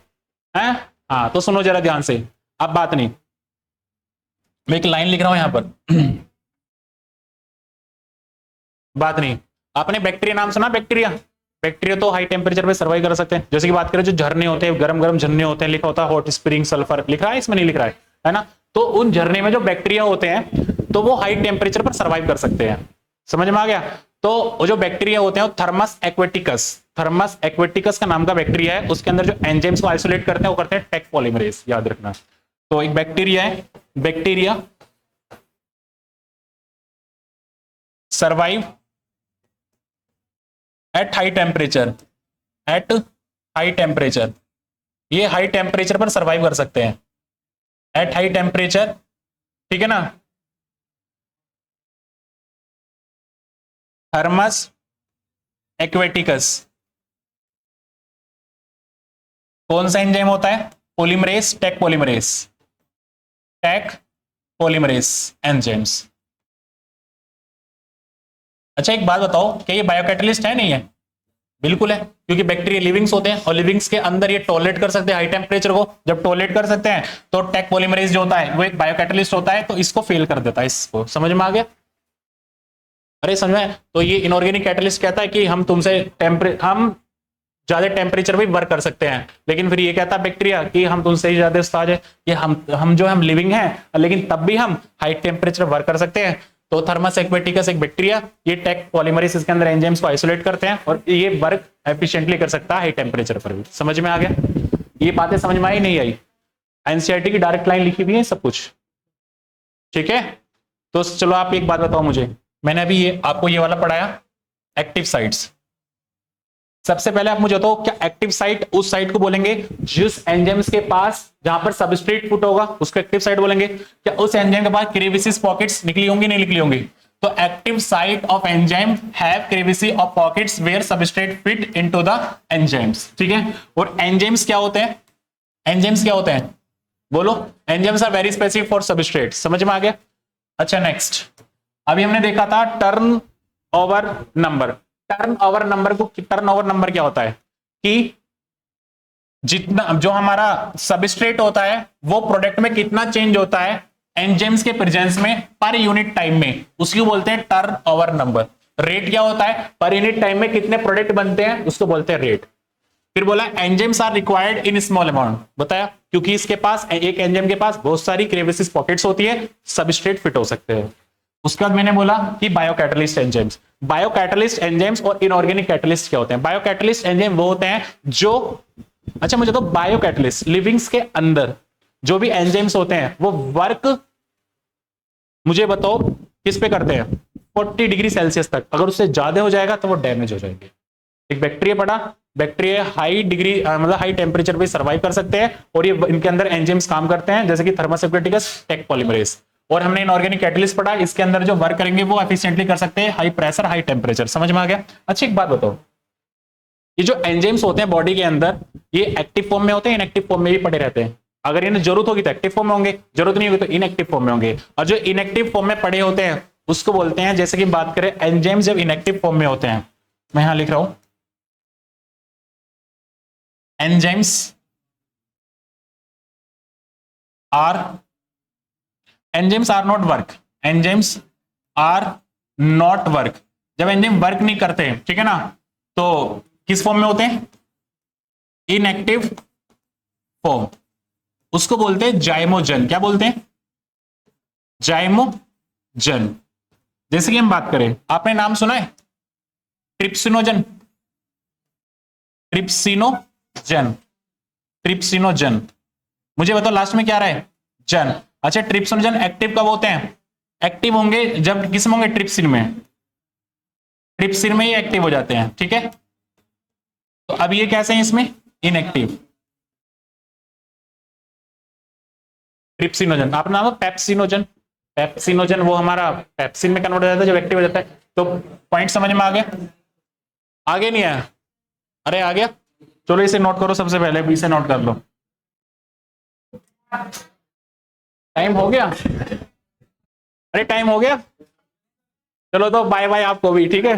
हाँ, तो सुनो जरा ध्यान से, अब बात नहीं, मैं एक लाइन लिख रहा हूं यहां पर बात नहीं। आपने बैक्टीरिया नाम सुना? बैक्टीरिया तो हाई टेम्परेचर पे सर्वाइव कर सकते हैं। जैसे कि बात करें जो झरने होते हैं, गरम गरम झरने होते हैं, लिखा होता है हॉट स्प्रिंग सल्फर, लिख रहा है इसमें? नहीं लिख रहा है ना? तो उन झरने में जो बैक्टीरिया होते हैं तो वो हाई टेम्परेचर पर सर्वाइव कर सकते हैं। समझ में आ गया? तो वो जो बैक्टीरिया होते हैं वो थर्मस एक्वेटिकस का नाम का बैक्टीरिया है, उसके अंदर जो एंजाइम्स को आइसोलेट करते हैं वो करते हैं टेक पॉलीमरेज, याद रखना। तो एक बैक्टीरिया है, bacteria survive eight high temperature, ये हाई टेम्परेचर पर सर्वाइव कर सकते हैं एट हाई टेम्परेचर, ठीक है ना? थर्मस एक्वेटिकस कौन सा एंजाइम होता है? Polymerase, Taq polymerase enzymes. अच्छा एक बात बताओ, क्या ये बायोकैटलिस्ट है? नहीं है, बिल्कुल है, क्योंकि बैक्टीरिया लिविंग्स होते हैं और लिविंग्स के अंदर ये टॉलरेट कर सकते हैं हाई टेम्परेचर को। जब टॉलरेट कर सकते हैं तो टेक पॉलीमरेज जो होता है वो एक बायोकैटलिस्ट होता है, तो इसको फेल कर देता है। इसको समझ में आ गया? अरे समझ में? तो ये इनऑर्गेनिक कैटलिस्ट कहता है कि हम हम ज्यादा टेम्परेचर भी वर्क कर सकते हैं, लेकिन फिर ये कहता है बैक्टीरिया कि हम तुमसे ही ज्यादा उस्ताद है, कि हम लिविंग हैं लेकिन तब भी हम हाई टेम्परेचर वर्क कर सकते हैं। तो थर्मस एक्वेटिकस एक बैक्टीरिया, ये टेक पॉलीमरेज इसके अंदर एंजाइम्स को आइसोलेट करते हैं और ये वर्क एफिशिएंटली कर सकता है हाई टेम्परेचर पर भी। समझ में आ गया? ये बातें समझ में आई नहीं आई? एनसीईआरटी की डायरेक्ट लाइन लिखी हुई है सब कुछ, ठीक है? तो चलो आप एक बात बताओ मुझे, मैंने अभी आपको ये वाला पढ़ाया एक्टिव साइट्स। सबसे पहले आप मुझे बताओ, क्या एक्टिव साइट उस साइट को बोलेंगे जिस एंजाइम्स के पास जहां पर सबस्ट्रेट पुट होगा उसको एक्टिव साइट बोलेंगे? क्या उस एंजाइम के पास क्रेविसिस पॉकेट्स निकली होंगी? नहीं निकली होंगी। तो active site of enzyme have crevice of pockets where substrate fit into the enzymes, ठीक है? और एंजाइम्स क्या होते हैं? बोलो। Enzymes are very specific for substrate. समझ में आ गया? अच्छा नेक्स्ट, अभी हमने देखा था turn over number. Turn over number क्या होता है? कि जितना जो हमारा सबस्ट्रेट होता है वो प्रोडक्ट में कितना चेंज होता है एंजाइम्स के प्रेजेंस में पर यूनिट टाइम में, उसको बोलते हैं टर्न ओवर नंबर। रेट क्या होता है? पर यूनिट टाइम में कितने प्रोडक्ट बनते हैं उसको बोलते हैं रेट। फिर बोला enzymes are required in small amount, बताया क्योंकि इसके पास एक एंजाइम के पास बहुत सारी क्रेविसिस पॉकेट्स होती है, सबस्ट्रेट फिट हो सकते हैं। उसके बाद मैंने बोला कि बायोकैटलिस्ट एंजाइम्स और इनऑर्गेनिक कैटलिस्ट क्या होते हैं? बायोकैटलिस्ट एंजाइम वो होते हैं जो, अच्छा मुझे तो बायोकैटलिस्ट लिविंग्स के अंदर जो भी एंजाइम्स होते हैं वो वर्क, मुझे बताओ किस पे करते हैं? 40 डिग्री सेल्सियस तक। अगर उससे ज्यादा हो जाएगा तो वो डैमेज हो जाएंगे। एक बैक्टीरिया पड़ा, बैक्टीरिया हाई डिग्री मतलब हाई टेम्परेचर पे सर्वाइव कर सकते हैं, और ये इनके अंदर एंजाइम्स काम करते हैं, जैसे कि थर्मोसेप्टिकस, टेक पॉलीमरेज। और हमने इनऑर्गेनिक कैटलिस्ट पढ़ा, इसके अंदर जो वर्क करेंगे वो एफिशिएंटली कर सकते हैं हाई प्रेशर हाई टेम्परेचर। समझ में आ गया? अच्छा एक बात बताओ, ये जो एंजाइम्स होते हैं बॉडी के अंदर, ये एक्टिव फॉर्म में होते हैं, इनएक्टिव फॉर्म में भी पड़े रहते हैं? अगर इन्हें जरूरत होगी तो एक्टिव फॉर्म में होंगे, जरूरत नहीं होगी तो इनएक्टिव फॉर्म में होंगे। और जो इनएक्टिव फॉर्म में पड़े होते हैं उसको बोलते हैं, जैसे कि बात करें एंजाइम्स जब इनएक्टिव फॉर्म में होते हैं, मैं यहां लिख रहा हूं enzymes are not work, enzymes are not work. जब एंजाइम वर्क नहीं करते, ठीक है ना, तो किस फॉर्म में होते हैं? Inactive form. उसको बोलते हैं जाइमोजन। क्या बोलते हैं? जाइमोजन। जैसे कि हम बात करें, आपने नाम सुना है ट्रिप्सिनोजन? Trypsinogen, trypsinogen. मुझे बताओ लास्ट में क्या रहा है? जन। अच्छा, ट्रिप्सिनोजन एक्टिव कब होते हैं? एक्टिव होंगे जब किस में होंगे? ट्रिप्सिन में। ट्रिप्सिन में ही एक्टिव हो जाते हैं, ठीक है। तो अब ये कैसे हैं इसमें? इनएक्टिव। ट्रिप्सिनोजन, आपका नाम है पेप्सिनोजन। पेप्सिनोजन वो हमारा पेप्सिन में कन्वर्ट हो जाता है जब एक्टिव हो जाता है। तो पॉइंट समझ में आ गया? आगे नहीं आया? अरे आ गया, चलो इसे नोट करो, सबसे पहले इसे नोट कर लो। टाइम हो गया? अरे टाइम हो गया, चलो तो बाय बाय आपको भी, ठीक है।